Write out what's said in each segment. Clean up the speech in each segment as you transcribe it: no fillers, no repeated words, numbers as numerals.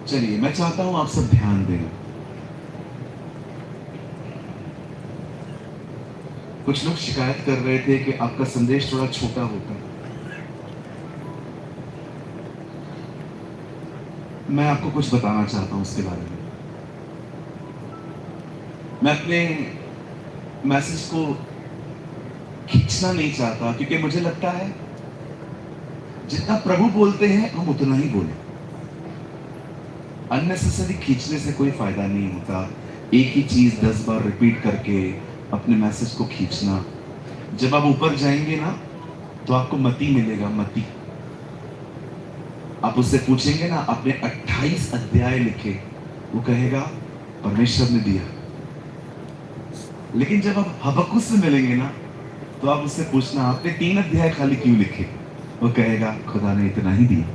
चलिए, मैं चाहता हूं आप सब ध्यान दें। कुछ लोग शिकायत कर रहे थे कि आपका संदेश थोड़ा छोटा होता है। मैं आपको कुछ बताना चाहता हूं उसके बारे में। मैं अपने मैसेज को खींचना नहीं चाहता, क्योंकि मुझे लगता है जितना प्रभु बोलते हैं हम उतना ही बोलें। अननेसेसरी खींचने से कोई फायदा नहीं होता। एक ही चीज 10 बार रिपीट करके अपने मैसेज को खींचना, जब आप ऊपर जाएंगे ना तो आपको मती मिलेगा, मती। आप उससे पूछेंगे ना आपने 28 अध्याय लिखे, वो कहेगा परमेश्वर ने दिया। लेकिन जब आप हबक्कुक से मिलेंगे ना तो आप उससे पूछना आपने 3 अध्याय खाली क्यों लिखे, वो कहेगा खुदा ने इतना ही दिया।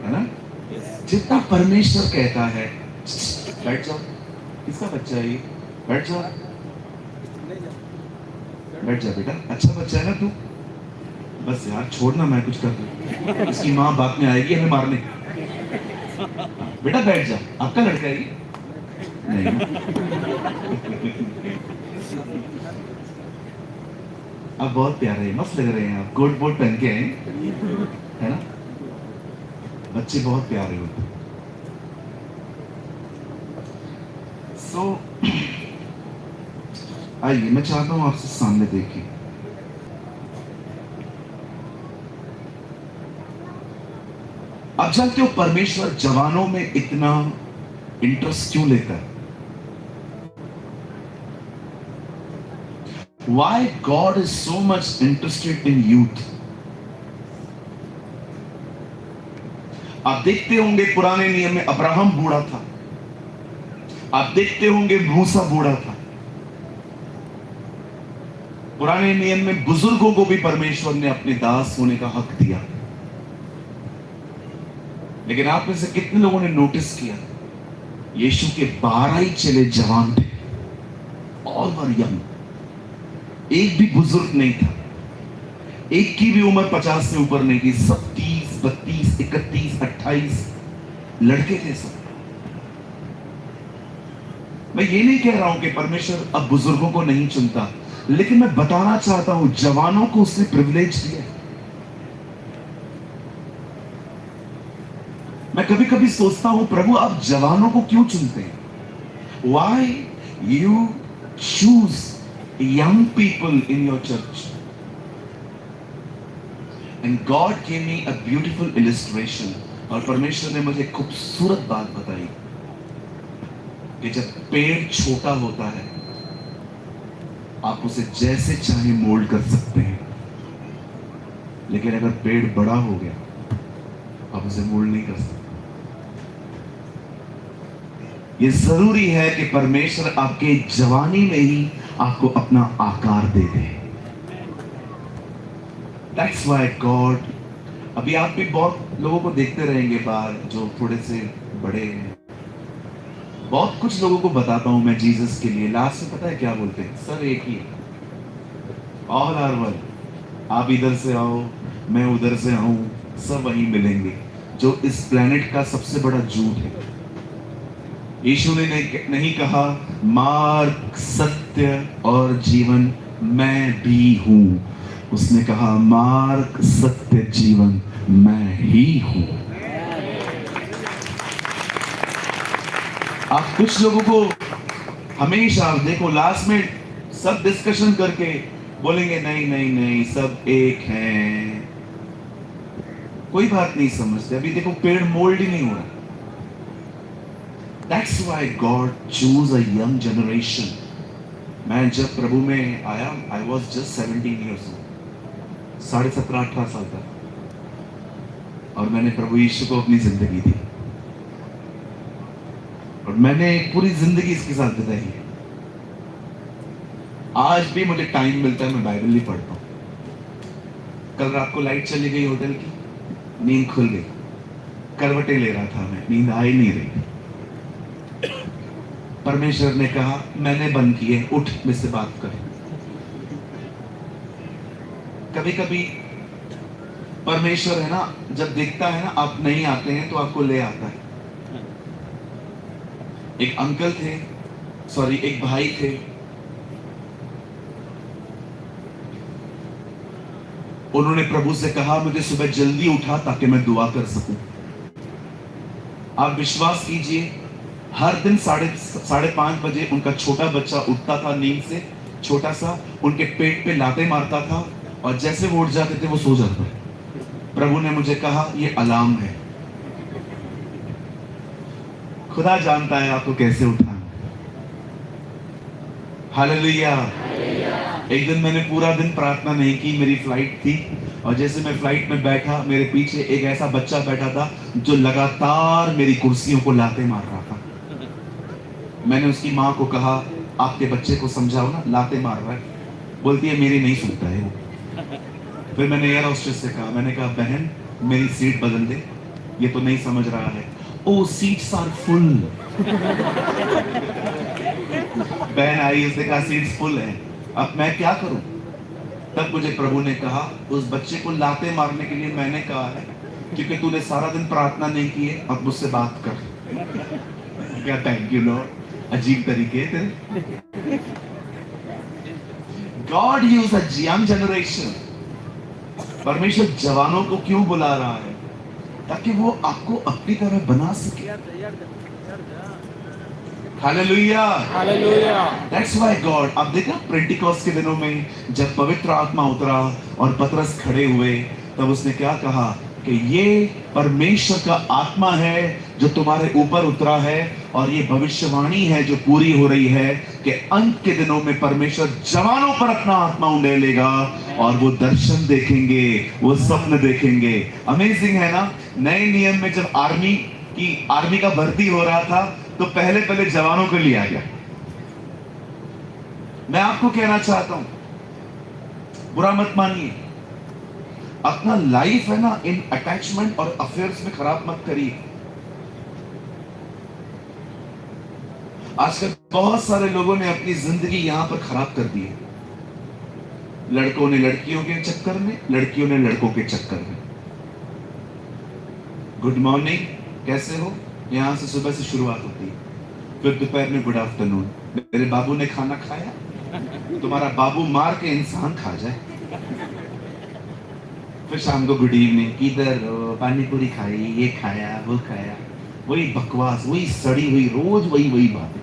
है ना? जितना परमेश्वर कहता है, बैठ जाओ, किसका बच्चा है ये, बैठ जाओ, बैठ जा बेटा, अच्छा बच्चा है ना तू, बस यार छोड़ना, मैं कुछ कर दूं, इसकी माँ बात में आएगी हमें मारने। बेटा बैठ जा, आपका लड़का है ये? नहीं। आप बहुत प्यारे हैं, मस्त लग रहे हैं, आप कोट वोट पहन के आए है ना? बच्चे बहुत प्यारे होते हैं। सो आइए, मैं चाहता हूं आपसे सामने देखिए। आप जानते हो परमेश्वर जवानों में इतना इंटरेस्ट क्यों लेता है? Why God is so much interested in youth? आप देखते होंगे पुराने नियम में अब्राहम बूढ़ा था, आप देखते होंगे मूसा बूढ़ा था। पुराने नियम में बुजुर्गों को भी परमेश्वर ने अपने दास होने का हक दिया। लेकिन आप में से कितने लोगों ने नोटिस किया यीशु के 12 ही चेले जवान थे, ऑल वर यंग, एक भी बुजुर्ग नहीं था, एक की भी उम्र 50 से ऊपर नहीं थी, सब 30, 32, 31, 28 लड़के थे सब। मैं ये नहीं कह रहा हूं कि परमेश्वर अब बुजुर्गों को नहीं चुनता, लेकिन मैं बताना चाहता हूं जवानों को उसने प्रिविलेज दिया। मैं कभी कभी सोचता हूं प्रभु आप जवानों को क्यों चुनते हैं? Why you choose young people in your church? And God gave me a beautiful illustration. और परमेश्वर ने मुझे खूबसूरत बात बताई कि जब पेड़ छोटा होता है आप उसे जैसे चाहे मोल्ड कर सकते हैं, लेकिन अगर पेड़ बड़ा हो गया आप उसे मोल्ड नहीं कर सकते। ये जरूरी है कि परमेश्वर आपके जवानी में ही आपको अपना आकार दे दे। That's why God, अभी आप भी बहुत लोगों को देखते रहेंगे बाहर जो थोड़े से बड़े हैं। बहुत कुछ लोगों को बताता हूं मैं जीसस के लिए, लास्ट में पता है क्या बोलते हैं? सर एक ही, ऑल आर वन। आप इधर से आओ, मैं उधर से आऊं, सब वहीं मिलेंगे, जो इस प्लेनेट का सबसे बड़ा झूठ है। यीशु ने नहीं कहा मार्ग, सत्य और जीवन मैं भी हूं, उसने कहा मार्ग, सत्य, जीवन मैं ही हूं। आप कुछ लोगों को हमेशा देखो लास्ट में सब डिस्कशन करके बोलेंगे नहीं नहीं नहीं सब एक हैं, कोई बात नहीं समझते। अभी देखो पेड़ मोल्ड ही नहीं हो रहा। That's why God chose a young generation. मैं जब प्रभु में आया I was just 17 years old, 17-18 साल का, और मैंने प्रभु यीशु को अपनी जिंदगी दी और मैंने पूरी जिंदगी इसके साथ बिताई है। आज भी मुझे टाइम मिलता है मैं बाइबल नहीं पढ़ता हूं। कल रात को लाइट चली गई होटल की, नींद खुल गई, करवटें ले रहा था मैं, नींद आ ही नहीं रही। परमेश्वर ने कहा मैंने बंद किए, उठ मुझसे बात कर। कभी कभी परमेश्वर है ना, जब देखता है ना आप नहीं आते हैं तो आपको ले आता है। एक अंकल थे, सॉरी एक भाई थे, उन्होंने प्रभु से कहा मुझे सुबह जल्दी उठा ताकि मैं दुआ कर सकूं। आप विश्वास कीजिए, हर दिन साढ़े 5 बजे उनका छोटा बच्चा उठता था नींद से, छोटा सा, उनके पेट पे लाते मारता था और जैसे वो उठ जाते थे वो सो जाता। प्रभु ने मुझे कहा ये अलार्म है, खुदा जानता है आपको कैसे उठाना। हालेलुया। एक दिन मैंने पूरा दिन प्रार्थना नहीं की, मेरी फ्लाइट थी और जैसे मैं फ्लाइट में बैठा, मेरे पीछे एक ऐसा बच्चा बैठा था जो लगातार मेरी कुर्सियों को लाते मार रहा था। मैंने उसकी माँ को कहा आपके बच्चे को समझाओ ना, लाते मार रहा है। बोलती है मेरी नहीं सुनता है वो। फिर मैंने एयर होस्टेस से कहा, मैंने कहा बहन मेरी सीट बदल दे, ये तो नहीं समझ रहा है। ओ सीट्स आर फुल। बहन आई, उसने कहा सीट्स फुल है, अब मैं क्या करूं। तब मुझे प्रभु ने कहा उस बच्चे को लाते मारने के लिए मैंने कहा है क्योंकि तूने सारा दिन प्रार्थना नहीं की है, अब मुझसे बात कर। क्या थैंक यू लॉर्ड, अजीब तरीके तेरे। God use a young generation. परमेश्वर जवानों को क्यों बुला रहा है? ताकि वो आपको अपनी तरह बना सके। Hallelujah, hallelujah. That's why God, अब देखा पेंटिकॉस्ट के दिनों में जब पवित्र आत्मा उतरा और पतरस खड़े हुए, तब उसने क्या कहा कि ये परमेश्वर का आत्मा है जो तुम्हारे ऊपर उतरा है और ये भविष्यवाणी है जो पूरी हो रही है कि अंत के दिनों में परमेश्वर जवानों पर अपना आत्मा उंडेलेगा और वो दर्शन देखेंगे, वो स्वप्न देखेंगे। अमेजिंग है ना। नए नियम में जब आर्मी का भर्ती हो रहा था तो पहले जवानों को लिया गया। मैं आपको कहना चाहता हूं, बुरा मत मानिए, अपना लाइफ है ना इन अटैचमेंट और अफेयर्स में खराब मत करिए। आजकल बहुत सारे लोगों ने अपनी जिंदगी यहां पर खराब कर दी है। लड़कों ने लड़कियों के चक्कर में, लड़कियों ने लड़कों के चक्कर में। गुड मॉर्निंग, कैसे हो, यहां से सुबह से शुरुआत होती है, फिर दोपहर में गुड आफ्टरनून, मेरे बाबू ने खाना खाया, तुम्हारा बाबू मार के इंसान खा जाए। फिर शाम को गुड इवनिंग, किधर पानी पूरी खाई, ये खाया वो खाया, वही बकवास, वही सड़ी हुई रोज वही बातें।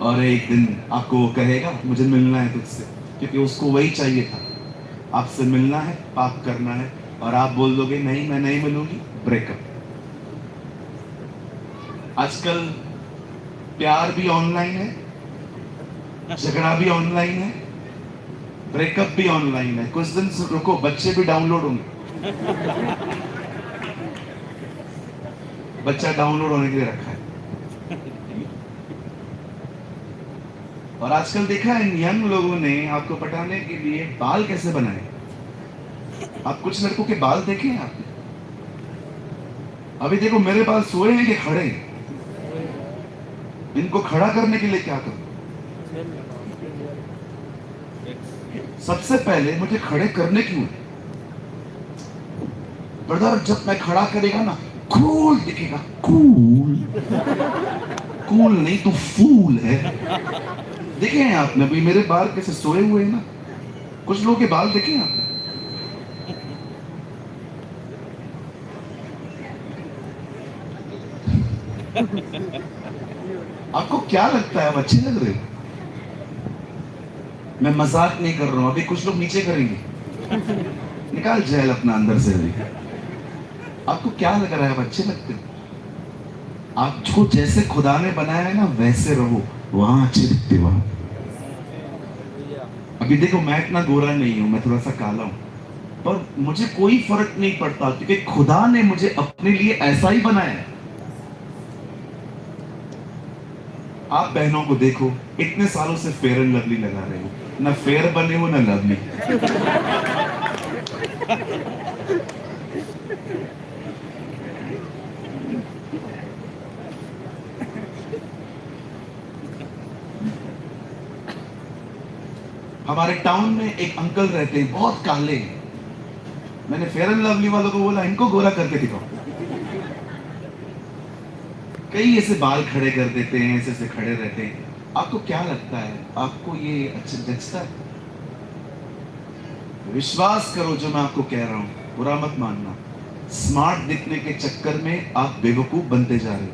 और एक दिन आपको वो कहेगा मुझे मिलना है तुझसे, क्योंकि उसको वही चाहिए था, आपसे मिलना है, पाप करना है, और आप बोल दोगे नहीं मैं नहीं मिलूंगी, ब्रेकअप। आजकल प्यार भी ऑनलाइन है, झगड़ा भी ऑनलाइन है, ब्रेकअप भी ऑनलाइन है। कुछ दिन से रुको, बच्चे भी डाउनलोड होंगे। बच्चा डाउनलोड होने के लिए रखा है। और आजकल देखा है यंग लोगों ने आपको पटाने के लिए बाल कैसे बनाए। आप कुछ लड़कों के बाल देखे हैं आपने? अभी देखो मेरे बाल सोए हैं कि खड़े हैं? इनको खड़ा करने के लिए क्या करूं? सबसे पहले मुझे खड़े करने क्यों है? ब्रदर जब मैं खड़ा करेगा ना कूल दिखेगा। कूल कूल नहीं तो फूल है। देखे हैं आपने अभी मेरे बाल कैसे सोए हुए हैं ना? कुछ लोगों के बाल देखे हैं आपने? आपको क्या लगता है, अच्छे लग रहे? मैं मजाक नहीं कर रहा हूं। अभी कुछ लोग नीचे करेंगे, निकाल जेल अपना अंदर से भी। आपको क्या लग रहा है, आप अच्छे लगते हो? आपको जैसे खुदा ने बनाया है ना वैसे रहो, वहां अच्छे दिखते हो। अभी देखो मैं इतना गोरा नहीं हूं, मैं थोड़ा सा काला हूं, पर मुझे कोई फर्क नहीं पड़ता क्योंकि खुदा ने मुझे अपने लिए ऐसा ही बनाया है। आप बहनों को देखो, इतने सालों से फेयर एंड लवली लगा रहे हो, ना फेयर बने हो ना लवली। हमारे टाउन में एक अंकल रहते हैं, बहुत काले हैं, मैंने फेयर एंड लवली वालों को बोला इनको गोरा करके दिखाओ। कई ऐसे बाल खड़े कर देते हैं, ऐसे ऐसे खड़े रहते हैं। आपको क्या लगता है, आपको ये अच्छा जचता है? विश्वास करो जो मैं आपको कह रहा हूं, बुरा मत मानना। स्मार्ट दिखने के चक्कर में आप बेवकूफ बनते जा रहे हो।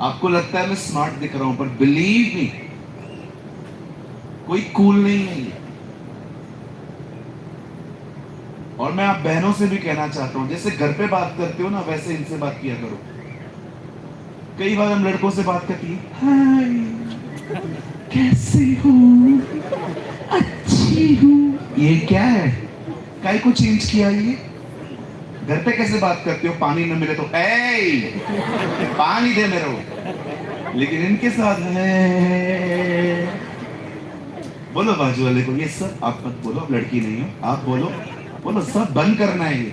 आपको लगता है मैं स्मार्ट दिख रहा हूं, पर बिलीव मी, कोई कूल नहीं है ये। और मैं आप बहनों से भी कहना चाहता हूं, जैसे घर पे बात करते हो ना, वैसे इनसे बात किया करो। कई बार हम लड़कों से बात करती है, हाय कैसे हो, अच्छी हूं। ये क्या है, काय को चेंज किया ये? घर पे कैसे बात करते हो? पानी न मिले तो ए पानी दे मेरे को। लेकिन इनके साथ है, बोलो बाजू वाले को, ये सब आप मत बोलो, आप लड़की नहीं हो, आप बोलो बोलो, सब बंद करना है ये।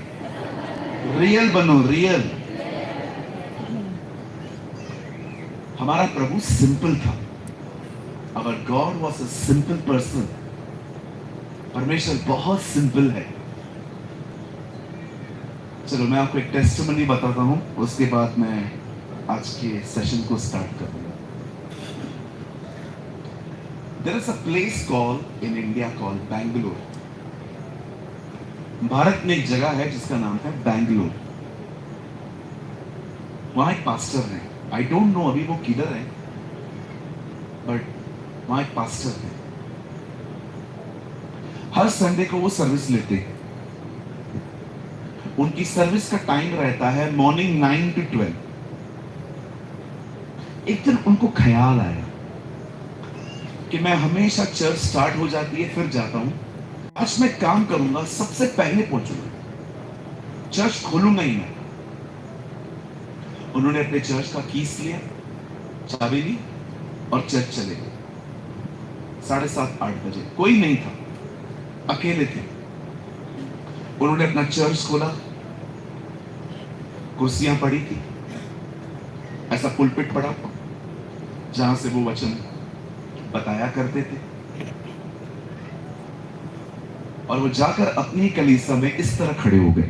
रियल बनो, रियल। हमारा प्रभु सिंपल था। Our God was a simple person. परमेश्वर बहुत सिंपल है। चलो मैं आपको एक टेस्टिमनी बताता हूं, उसके बाद मैं आज के सेशन को स्टार्ट करूंगा। There is a place called in India called Bangalore. Bharat में एक जगह है जिसका नाम है बैंगलोर। वहां एक पास्टर है, आई डोंट नो अभी वो किधर है, बट वहां एक पास्टर है। हर संडे को वो सर्विस लेते हैं। उनकी सर्विस का टाइम रहता है मॉर्निंग 9 to 12। एक दिन उनको ख्याल आया कि मैं हमेशा चर्च स्टार्ट हो जाती है फिर जाता हूं, आज मैं काम करूंगा, सबसे पहले पहुंचूंगा, चर्च खोलूंगा ही मैं। उन्होंने अपने चर्च का कीस लिया, चाबी ली और चर्च चले गए। 7:30-8 बजे कोई नहीं था, अकेले थे। उन्होंने अपना चर्च खोला, कुर्सियां पड़ी थी, ऐसा पुलपिट पड़ा जहां से वो वचन बताया करते थे। और वो जाकर अपनी कलीसिया में इस तरह खड़े हो गए।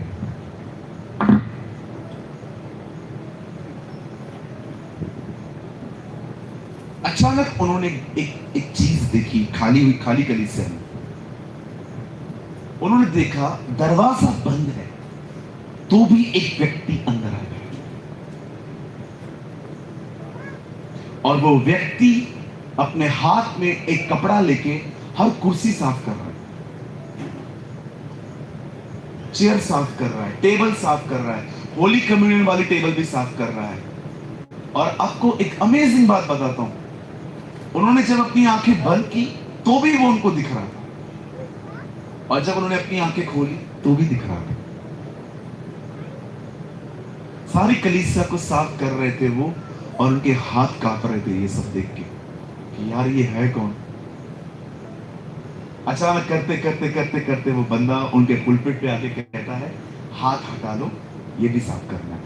अचानक उन्होंने एक चीज देखी, खाली कलीसिया में। उन्होंने देखा दरवाजा बंद है, तो भी एक व्यक्ति अंदर आ गया। और वो व्यक्ति अपने हाथ में एक कपड़ा लेके हर कुर्सी साफ कर रहा है, चेयर साफ कर रहा है, टेबल साफ कर रहा है, होली कम्युनियन वाली टेबल भी साफ कर रहा है। और आपको एक अमेजिंग बात बताता हूं, उन्होंने जब अपनी आंखें बंद की तो भी वो उनको दिख रहा था, और जब उन्होंने अपनी आंखें खोली तो भी दिख रहा था। सारी कलीसिया को साफ कर रहे थे वो, और उनके हाथ कांप रहे थे ये सब देख के कि यार ये है कौन। अचानक करते करते करते करते वो बंदा उनके पुलपिट पे आके कहता है, हाथ हटा लो, ये भी साफ करना है।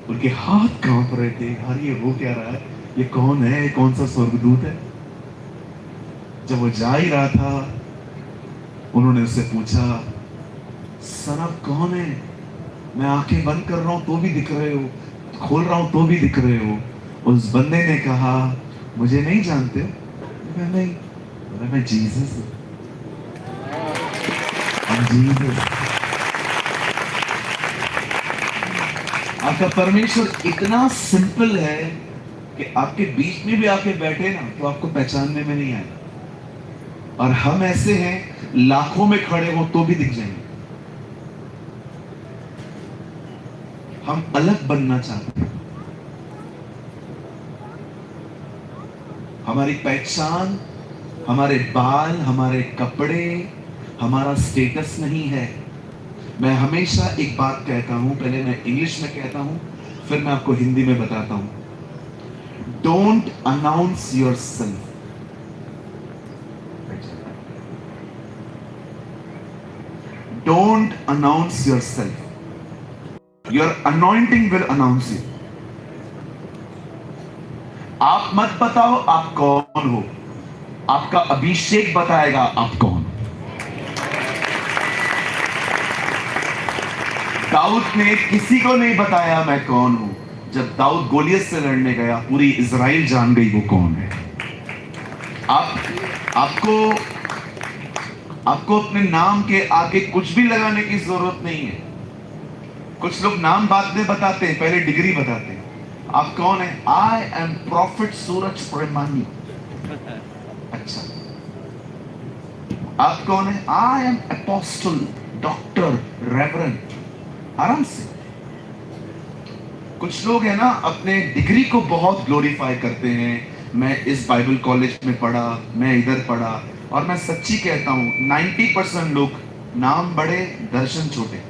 उनके हाथ कांप रहे थे, यार ये हो क्या रहा है, ये कौन है, कौन सा स्वर्गदूत है। जब वो जा ही रहा था, उन्होंने उससे पूछा, सर आप कौन है? मैं आंखें बंद कर रहा हूं तो भी दिख रहे हो, खोल रहा हूं तो भी दिख रहे हो। उस बंदे ने कहा, मुझे नहीं जानते? मैं नहीं, मैं जीसस हूं। आपका परमेश्वर इतना सिंपल है कि आपके बीच में भी आके बैठे ना तो आपको पहचानने में नहीं आएगा। और हम ऐसे हैं, लाखों में खड़े हो तो भी दिख जाएंगे। हम अलग बनना चाहते हैं। हमारी पहचान हमारे बाल, हमारे कपड़े, हमारा स्टेटस नहीं है। मैं हमेशा एक बात कहता हूं, पहले मैं इंग्लिश में कहता हूं, फिर मैं आपको हिंदी में बताता हूं। Don't announce yourself. Don't announce yourself. Your anointing will announce you. आप मत बताओ आप कौन हो, आपका अभिषेक बताएगा आप कौन हो। दाऊद ने किसी को नहीं बताया मैं कौन हूं। जब दाऊद गोलियत से लड़ने गया, पूरी इजराइल जान गई वो कौन है। आप आपको आपको अपने नाम के आगे कुछ भी लगाने की जरूरत नहीं है। कुछ लोग नाम बाद में बताते हैं, पहले डिग्री बताते हैं। आप कौन है? आई एम प्रॉफिट सूरज प्रेमानी। अच्छा, आप कौन है? I am apostle doctor reverend. आराम से। कुछ लोग है ना, अपने डिग्री को बहुत ग्लोरीफाई करते हैं। मैं इस बाइबल कॉलेज में पढ़ा, मैं इधर पढ़ा। और मैं सच्ची कहता हूं 90% लोग नाम बड़े, दर्शन छोटे।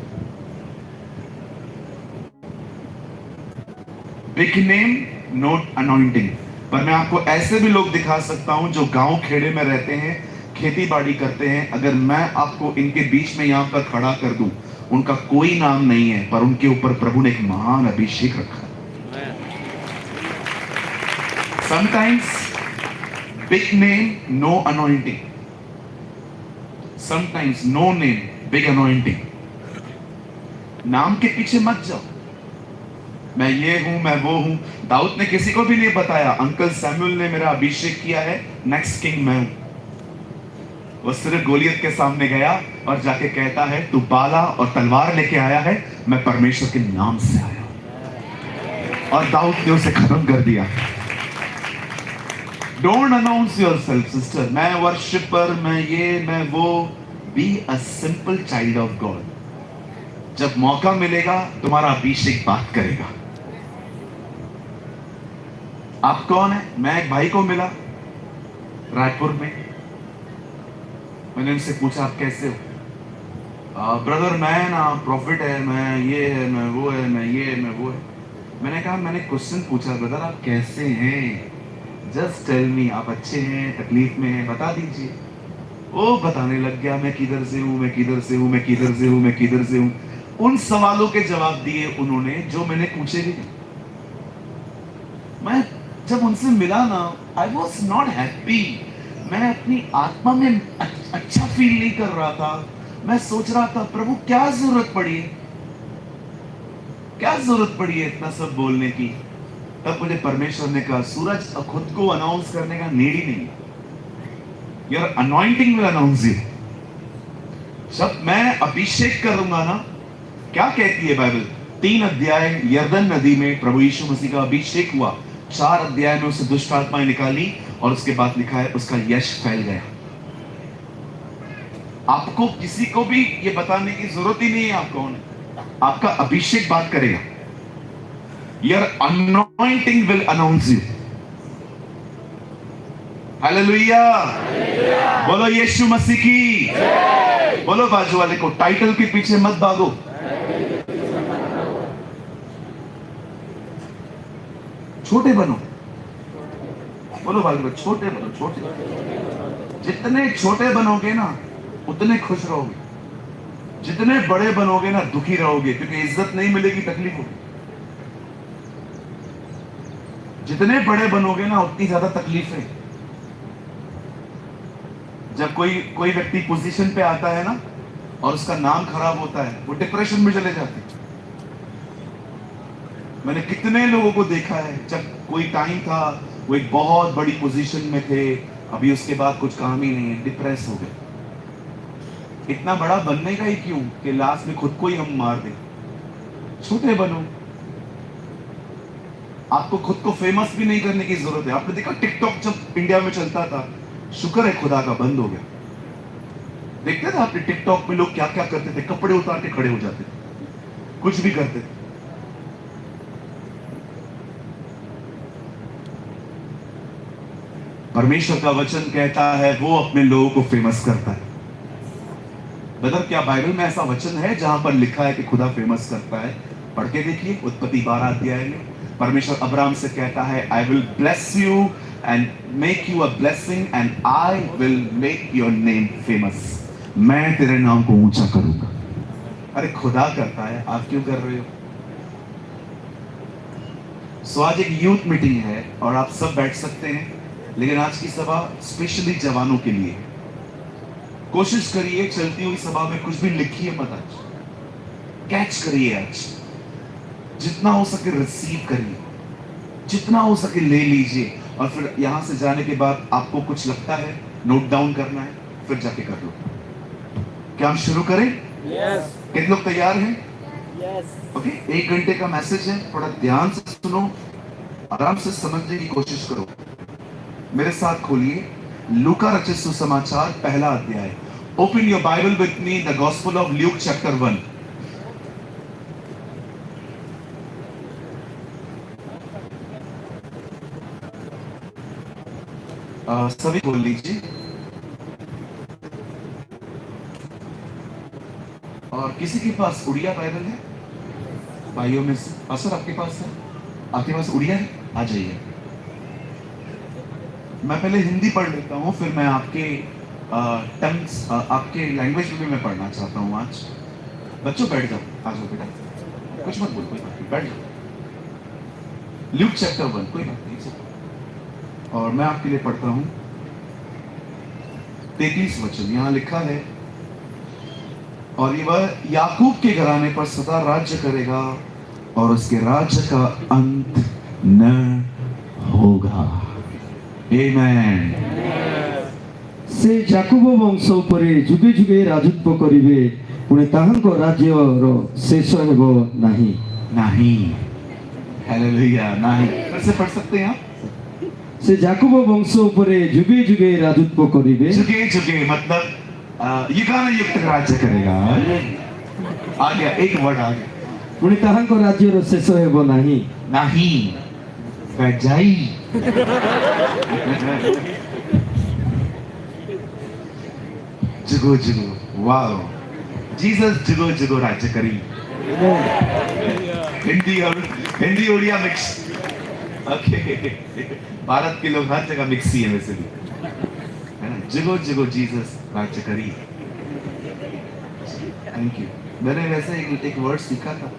Big name note anointing. पर मैं आपको ऐसे भी लोग दिखा सकता हूं जो गांव खेड़े में रहते हैं, खेती बाड़ी करते हैं। अगर मैं आपको इनके बीच में यहां पर खड़ा कर दूं, उनका कोई नाम नहीं है, पर उनके ऊपर प्रभु ने एक महान अभिषेक रखा। Sometimes big name no anointing, sometimes no name big anointing. नाम के पीछे मत जाओ, मैं ये हूं, मैं वो हूं। दाऊद ने किसी को भी नहीं बताया, अंकल सैमुअल ने मेरा अभिषेक किया है, नेक्स्ट किंग मैं हूं। वो सिर्फ गोलियत के सामने गया और जाके कहता है, तू बाला और तलवार लेके आया है, मैं परमेश्वर के नाम से आया। और दाऊद ने उसे खत्म कर दिया। डोंट अनाउंस योरसेल्फ सिस्टर, मैं वर्शिपर, मैं ये, मैं वो। Be a simple child of God. जब मौका मिलेगा तुम्हारा अभिषेक बात करेगा। आप कौन है? मैं एक भाई को मिला रायपुर में। मैंने उनसे पूछा, आप कैसे हो? ब्रदर मैं ना प्रॉफिट है, मैं ये है, मैं वो है, मैं ये है, मैं वो है। मैंने कहा, मैंने क्वेश्चन पूछा, ब्रदर आप कैसे हैं? जस्ट टेल मी, आप अच्छे हैं, तकलीफ में हैं, बता दीजिए। वो बताने लग गया, मैं किधर से हूं, मैं किधर से हूं, मैं किधर से हूं, मैं किधर से हूं। उन सवालों के जवाब दिए उन्होंने जो मैंने पूछे भी नहीं। मैं जब उनसे मिला ना, आई वॉज नॉट हैप्पी। मैं अपनी आत्मा में अच्छा फील नहीं कर रहा था। मैं सोच रहा था, प्रभु क्या जरूरत पड़ी है, क्या जरूरत पड़ी है इतना सब बोलने की। तब मुझे परमेश्वर ने कहा, सूरज खुद को अनाउंस करने का नीड ही नहीं, your anointing will announce you. जब मैं अभिषेक करूंगा ना, क्या कहती है बाइबल? 3 अध्याय यर्दन नदी में प्रभु यीशु मसीह का अभिषेक हुआ। 4 अध्याय में उसे दुष्ट आत्माएं निकाली और उसके बाद लिखा है उसका यश फैल गया। आपको किसी को भी ये बताने की जरूरत ही नहीं है आप कौन है। आपका अभिषेक बात करेगा। Your anointing will announce you. Hallelujah, बोलो यीशु मसीह की। बोलो बाजू वाले को, टाइटल के पीछे मत भागो। छोटे बनो। बोलो बाजू में, छोटे बनो, छोटे। जितने छोटे बनोगे ना, उतने खुश रहोगे। जितने बड़े बनोगे ना, दुखी रहोगे, क्योंकि इज्जत नहीं मिलेगी, तकलीफ होगी। जितने बड़े बनोगे ना, उतनी ज्यादा तकलीफ है। जब कोई व्यक्ति पोजीशन पे आता है ना और उसका नाम खराब होता है, वो डिप्रेशन में चले जाते हैं। मैंने कितने लोगों को देखा है, जब कोई टाइम था वो एक बहुत बड़ी पोजीशन में थे, अभी उसके बाद कुछ काम ही नहीं है, डिप्रेस हो गए। इतना बड़ा बनने का ही क्यों कि लास्ट में खुद को ही हम मार दें। छोटे बनो। आपको खुद को फेमस भी नहीं करने की जरूरत है। आपने देखा टिकटॉक जब इंडिया में चलता था, शुक्र है खुदा का बंद हो गया। देखते थे आपने टिकटॉक में लोग क्या क्या करते थे, कपड़े उतार के खड़े हो जाते थे, कुछ भी करते थे। परमेश्वर का वचन कहता है वो अपने लोगों को फेमस करता है। ब्रदर, क्या बाइबल में ऐसा वचन है जहां पर लिखा है कि खुदा फेमस करता है? पढ़ के देखिए, उत्पत्ति 12 अध्याय में परमेश्वर अब्राहम से कहता है, I will bless you and make you a blessing and I will make your name famous. मैं तेरे नाम को ऊंचा करूंगा। अरे खुदा करता है, आप क्यों कर रहे हो? सो आज एक यूथ मीटिंग है और आप सब बैठ सकते हैं, लेकिन आज की सभा स्पेशली जवानों के लिए। कोशिश करिए चलती हुई सभा में कुछ भी लिखिए मत। आज कैच करिए आज, जितना हो सके रिसीव करिए, जितना हो सके ले लीजिए, और फिर यहां से जाने के बाद आपको कुछ लगता है नोट डाउन करना है, फिर जाके कर लो। क्या हम शुरू करें? यस कितने लोग तैयार हैं? यस ओके, 1 घंटे का मैसेज है, थोड़ा ध्यान से सुनो, आराम से समझने की कोशिश करो। मेरे साथ खोलिए लूका रचित सुसमाचार पहला अध्याय। Open your Bible with me, the gospel of Luke chapter 1। सभी खोल लीजिए, और किसी के पास उड़िया बाइबल है? भाइयों में से असर आपके पास है? आपके पास उड़िया है? आ जाइए। मैं पहले हिंदी पढ़ लेता हूँ, फिर मैं आपके टंग्स, आपके लैंग्वेज में भी मैं पढ़ना चाहता हूँ आज। बच्चों बैठ जाओ, आ जाओ बेटा, कुछ मत बोलो, कोई बात नहीं, बैठ जाओ। ल्यूक चैप्टर 1, कोई बात नहीं सब। और मैं आपके लिए पढ़ता हूँ 33 वचन। यहाँ लिखा है, और ये वह याकूब के घराने पर सदा राज्य करेगा, और उसके राज्य का अंत न होगा। आमेन। से याकूब वंश उपरे जुगे जुगे राजत्व करिवे, पुणे ताहांको राज्यर शेष हेबो नाही। नहीं, हालेलुया, नहीं। फिर से पढ़ सकते हैं आप? से याकूब वंश उपरे जुगे जुगे राजत्व करिवे। जुगे जुगे मतलब युगानुयुग तक राज्य करेगा। आ गया, एक वर्ड आ गया, पुणे ताहांको राज्यर शेष हेबो नाही। नहीं। बैठ जाई। जुगो जुगो, वाओ, जीसस जुगो जुगो राज्य करी। हिंदी उड़िया मिक्स। ओके, भारत के लोग हर जगह मिक्स ही है वैसे भी, है ना? जुगो जुगो जीसस राज्य करी। Thank you. मैंने वैसे एक वर्ड सीखा था,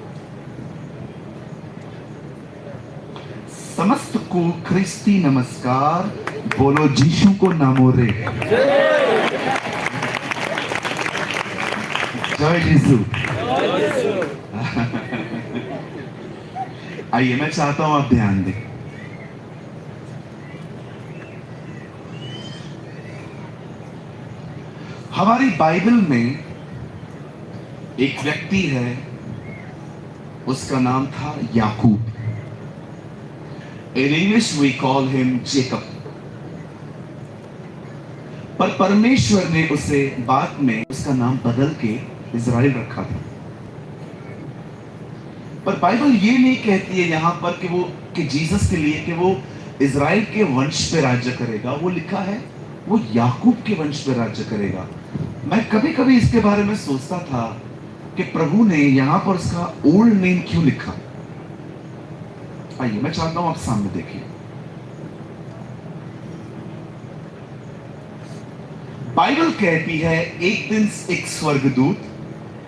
समस्त को ख्रिस्ती नमस्कार, बोलो जीशु को नामोरे। जय जीसु। आइए, मैं चाहता हूं आप ध्यान दें। हमारी बाइबल में एक व्यक्ति है, उसका नाम था याकूब। In English we call him Jacob. पर परमेश्वर ने उसे बाद में उसका नाम बदल के इज़राइल रखा था। पर बाइबल ये नहीं कहती है यहां पर कि वो, कि जीसस के लिए कि वो इज़राइल के वंश पे राज्य करेगा। वो लिखा है वो याकूब के वंश पे राज्य करेगा। मैं कभी कभी इसके बारे में सोचता था कि प्रभु ने यहां पर उसका ओल्ड नेम क्यों लिखा। आइए, मैं चाहता हूं आप सामने देखिए। बाइबल कहती है एक दिन एक स्वर्गदूत,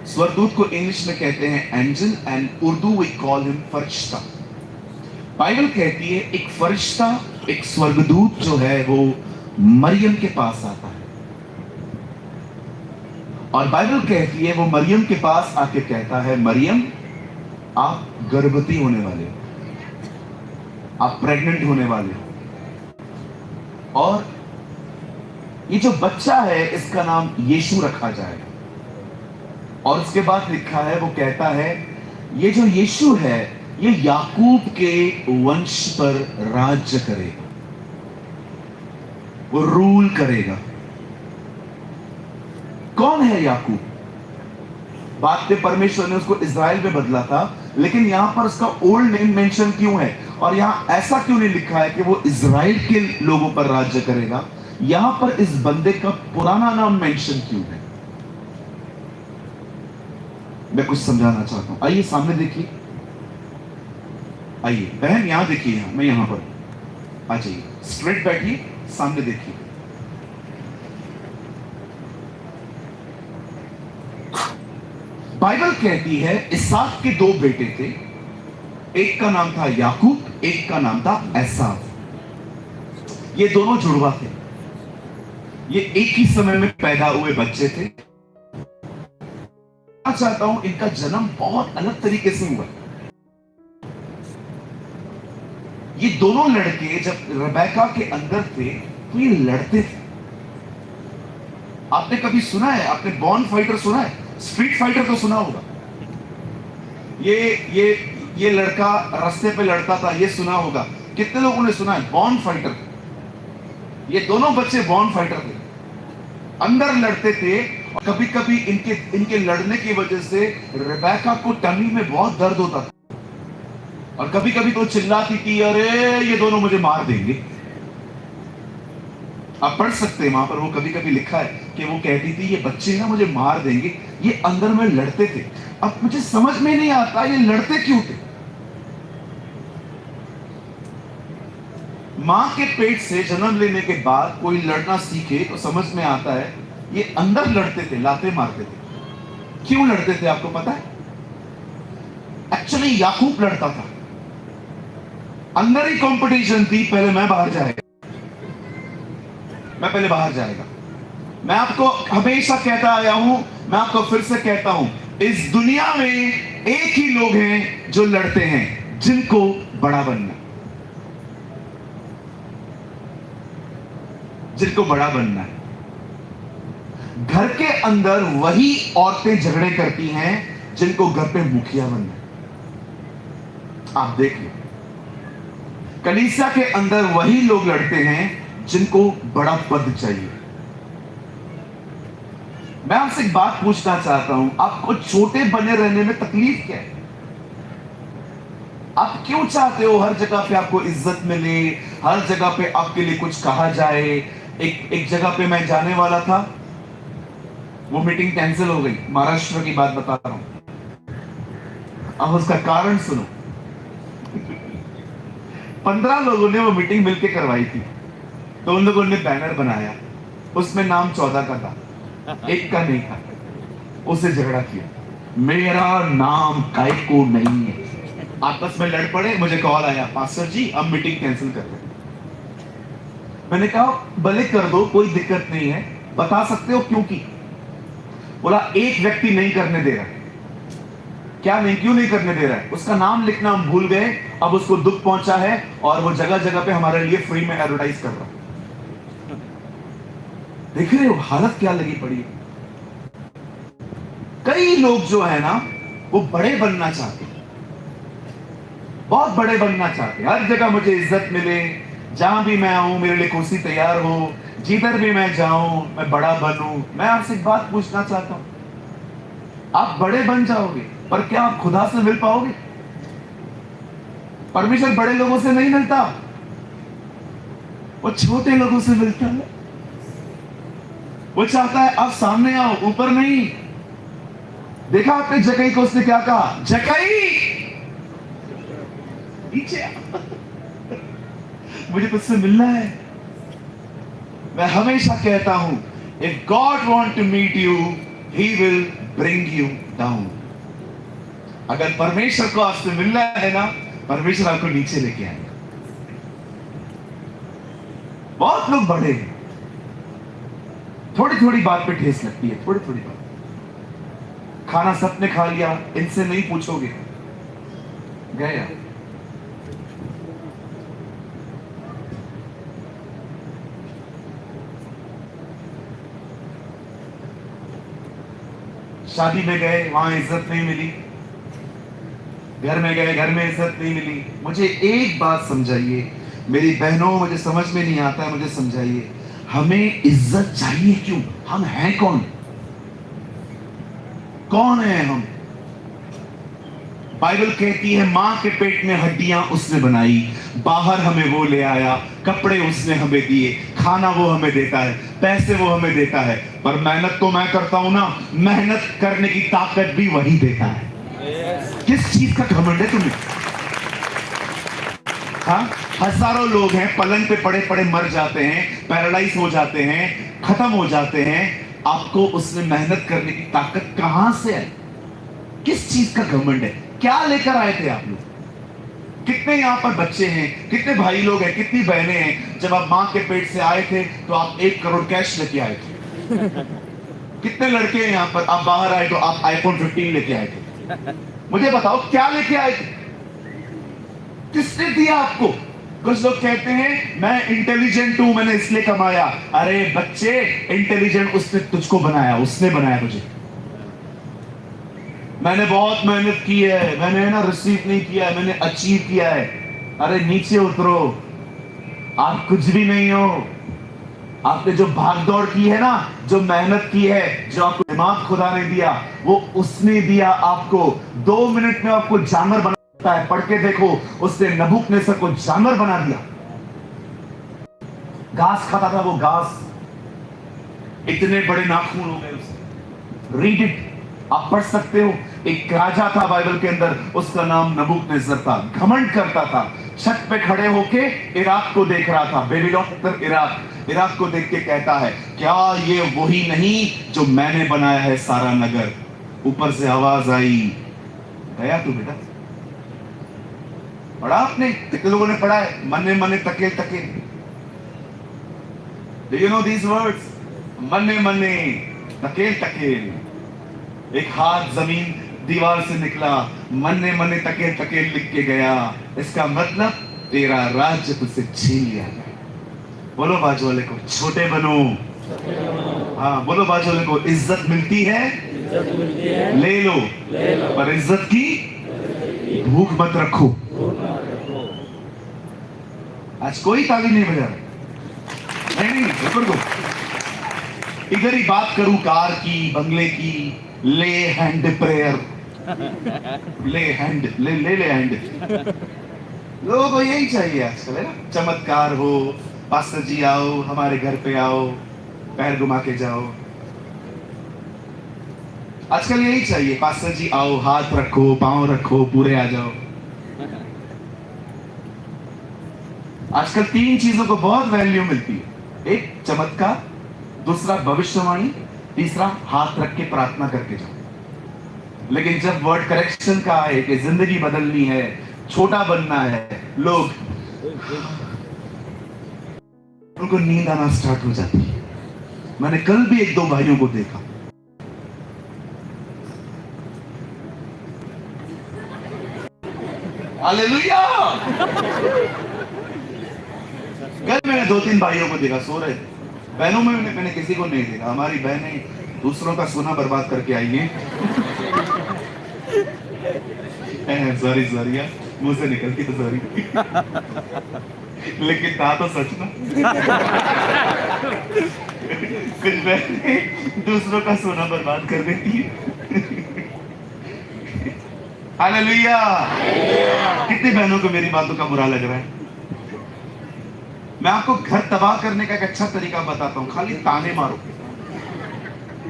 स्वर्गदूत को इंग्लिश में कहते हैं angel, and Urdu we call him फरिश्ता। बाइबल कहती है एक फरिश्ता, एक स्वर्गदूत जो है वो मरियम के पास आता है, और बाइबल कहती है वो मरियम के पास आके कहता है, मरियम आप गर्भवती होने वाले हो, आप प्रेग्नेंट होने वाले हो, और ये जो बच्चा है इसका नाम यीशु रखा जाएगा। और उसके बाद लिखा है, वो कहता है ये जो यीशु है ये याकूब के वंश पर राज्य करेगा, वो रूल करेगा। कौन है याकूब? बाद में परमेश्वर ने उसको इज़राइल में बदला था, लेकिन यहां पर उसका ओल्ड नेम मेंशन क्यों है, और यहां ऐसा क्यों नहीं लिखा है कि वो इज़राइल के लोगों पर राज्य करेगा? यहां पर इस बंदे का पुराना नाम मेंशन क्यों है? मैं कुछ समझाना चाहता हूं। आइए सामने देखिए, आइए बहन यहां देखिए, यहां मैं यहां पर आ जाइए, स्ट्रेट बैठिए, सामने देखिए। बाइबल कहती है इसाक के 2 बेटे थे, एक का नाम था याकूब, एक का नाम था एसाव। ये दोनों जुड़वा थे, ये एक ही समय में पैदा हुए बच्चे थे। चाहता हूं इनका जन्म बहुत अलग तरीके से हुआ। ये दोनों लड़के जब रेबेका के अंदर थे तो ये लड़ते थे। आपने कभी सुना है, आपने बॉर्न फाइटर सुना है? स्ट्रीट फाइटर तो सुना होगा। ये लड़का रास्ते पे लड़ता था, ये सुना होगा। कितने लोगों ने सुना है बॉर्न फाइटर? ये दोनों बच्चे बॉर्न फाइटर थे, अंदर लड़ते थे। और कभी कभी इनके लड़ने की वजह से रेबेका को टमी में बहुत दर्द होता था, और कभी कभी तो चिल्लाती थी, अरे ये दोनों मुझे मार देंगे। आप पढ़ सकते हैं वहां पर, वो कभी कभी लिखा है कि वो कहती थी ये बच्चे ना मुझे मार देंगे। ये अंदर में लड़ते थे। अब मुझे समझ में नहीं आता ये लड़ते क्यों थे। मां के पेट से जन्म लेने के बाद कोई लड़ना सीखे तो समझ में आता है ये अंदर लड़ते थे, लाते मारते थे। क्यों लड़ते थे आपको पता है? एक्चुअली याकूब लड़ता था, अंदर ही कंपटीशन थी, पहले मैं बाहर जाएगा, मैं पहले बाहर जाएगा। मैं आपको हमेशा कहता आया हूं, मैं आपको फिर से कहता हूं, इस दुनिया में एक ही लोग हैं जो लड़ते हैं, जिनको बड़ा बनना, जिनको बड़ा बनना है। घर के अंदर वही औरतें झगड़े करती हैं जिनको घर पे मुखिया बनना है। आप देखिए, कलीसिया के अंदर वही लोग लड़ते हैं जिनको बड़ा पद चाहिए। मैं आपसे एक बात पूछना चाहता हूं, आपको छोटे बने रहने में तकलीफ क्या है? आप क्यों चाहते हो हर जगह पे आपको इज्जत मिले, हर जगह पे आपके लिए कुछ कहा जाए? एक जगह पे मैं जाने वाला था, वो मीटिंग कैंसिल हो गई। महाराष्ट्र की बात बता रहा हूं, अब उसका कारण सुनो। 15 लोगों ने वो मीटिंग मिलकर करवाई थी, तो उन लोगों ने बैनर बनाया, उसमें नाम 14 का था, एक का नहीं था। उससे झगड़ा किया, मेरा नाम काय को नहीं है। आपस में लड़ पड़े, मुझे कॉल आया, पास्टर जी अब मीटिंग कैंसिल कर दो। मैंने कहा भले कर दो, कोई दिक्कत नहीं है, बता सकते हो क्यों की? बोला एक व्यक्ति नहीं करने दे रहा। क्या नहीं, क्यों नहीं करने दे रहा है? उसका नाम लिखना हम भूल गए, अब उसको दुख पहुंचा है और वो जगह जगह पे हमारे लिए फ्री में एडवर्टाइज कर रहा है। देख रहे हो हालत क्या लगी पड़ी है। कई लोग जो है ना वो बड़े बनना चाहते हैं, बहुत बड़े बनना चाहते हैं। हर जगह मुझे इज्जत मिले, जहां भी मैं आऊं मेरे लिए कुर्सी तैयार हो, जिधर भी मैं जाऊं मैं बड़ा बनूं। मैं आपसे एक बात पूछना चाहता हूं, आप बड़े बन जाओगे पर क्या आप खुदा से मिल पाओगे? परमेश्वर बड़े लोगों से नहीं मिलता, वो छोटे लोगों से मिलता है। वो चाहता है आप सामने आओ, ऊपर नहीं। देखा आपने जकई को, उसने क्या कहा? जकई नीचे आ, मुझे तुझसे मिलना है। मैं हमेशा कहता हूं, if God want to meet you he will bring you down. अगर परमेश्वर को आपसे मिलना है ना, परमेश्वर आपको नीचे लेके आएगा। बहुत लोग बड़े हैं, थोड़ी थोड़ी बात पे ठेस लगती है, थोड़ी थोड़ी बात। खाना सबने खा लिया, इनसे नहीं पूछोगे, गया। शादी में गए, वहां इज्जत नहीं मिली। घर में गए, घर में इज्जत नहीं मिली। मुझे एक बात समझाइए मेरी बहनों, मुझे समझ में नहीं आता है, मुझे समझाइए, हमें इज्जत चाहिए क्यों? हम हैं कौन? कौन है हम? बाइबल कहती है मां के पेट में हड्डियां उसने बनाई, बाहर हमें वो ले आया, कपड़े उसने हमें दिए, खाना वो हमें देता है, पैसे वो हमें देता है, पर मेहनत तो मैं करता हूं ना, मेहनत करने की ताकत भी वही देता है। किस चीज का घमंड है तुम्हें? हाँ, हजारों लोग हैं पलंग पे पड़े पड़े मर जाते हैं, पैरालाइज हो जाते हैं, खत्म हो जाते हैं। आपको उसने मेहनत करने की ताकत कहां से है? किस चीज का घमंड है? क्या लेकर आए थे आप लोग? कितने यहां पर बच्चे हैं, कितने भाई लोग हैं, कितनी बहनें हैं? जब आप मां के पेट से आए थे तो आप 1 करोड़ कैश लेके आए थे। कितने लड़के हैं यहाँ पर, आप बाहर आए तो आप आईफोन 15 लेके आए थे, मुझे बताओ क्या लेके आए थे, किसने दिया आपको? कुछ लोग कहते हैं मैं इंटेलिजेंट हूं, मैंने इसलिए कमाया। अरे बच्चे, इंटेलिजेंट उसने तुझको बनाया, उसने बनाया तुझे। मैंने बहुत मेहनत की है, मैंने ना रिसीव नहीं किया है, मैंने अचीव किया है। अरे नीचे उतरो, आप कुछ भी नहीं हो। आपने जो भागदौड़ की है ना, जो मेहनत की है, जो आपको दिमाग खुदा ने दिया, वो उसने दिया आपको। 2 मिनट में आपको जानवर बना सकता है। पढ़ के देखो, उसने नबूकदनेस्सर को जानवर बना दिया। घास खाता था वो, घास, इतने बड़े नाखून हो गए उसके। रीड इट, आप पढ़ सकते हो। एक राजा था बाइबल के अंदर, उसका नाम नबूकदनेस्सर था। घमंड करता था, छत पे खड़े होके इराक को देख रहा था, बेबीलोन इराक को देख के कहता है, क्या ये वही नहीं जो मैंने बनाया है सारा नगर? ऊपर से आवाज आई, गया तू बेटा? पढ़ा आपने? कितने लोगों ने पढ़ा है? मन्ने मन्ने तकेल तकेल। Do you know these words? मन्ने मन्ने तकेल तकेल। एक हाथ जमीन दीवार से निकला, मन्ने मन्ने तकेल तकेल लिख के गया। इसका मतलब तेरा राज्य तुझसे छीन लिया गया। बोलो बाजू वाले को, छोटे बनो। हाँ, बोलो बाजू वाले को, इज्जत मिलती है, ले लो, पर इज्जत की भूख मत रखो। आज कोई ताली नहीं बजा रहा। नहीं, रुको, इधर ही बात करूं कार की, बंगले की। ले हैंड प्रेयर, ले हैंड, ले हैंड। लोगों को यही चाहिए आजकल, है ना? चमत्कार हो, पास्टर जी आओ, हमारे घर पे आओ, पैर घुमा के जाओ। आजकल यही चाहिए, पास्टर जी आओ, हाथ रखो, पांव रखो, पूरे आ जाओ। आजकल 3 चीजों को बहुत वैल्यू मिलती है। एक चमत्कार, दूसरा भविष्यवाणी, तीसरा हाथ रख के प्रार्थना करके जाओ। लेकिन जब वर्ड करेक्शन का है कि जिंदगी बदलनी है, छोटा बनना है, लोग, उनको नींद आना स्टार्ट हो जाती है। मैंने कल भी 1-2 भाइयों को देखा, हालेलुया। कल मैंने 2-3 भाइयों को देखा, सो रहे थे। बहनों में मैंने किसी को नहीं देखा। हमारी बहनें दूसरों का सोना बर्बाद करके आई हैं। सॉरी यार, मुंह से निकलती तो सॉरी, लेकिन था तो सच ना। कुछ बहनें दूसरों का सोना बर्बाद कर देती है। हालेलुया। कितनी बहनों को मेरी बातों का बुरा लग रहा है? मैं आपको घर तबाह करने का एक अच्छा तरीका बताता हूं, खाली ताने मारो,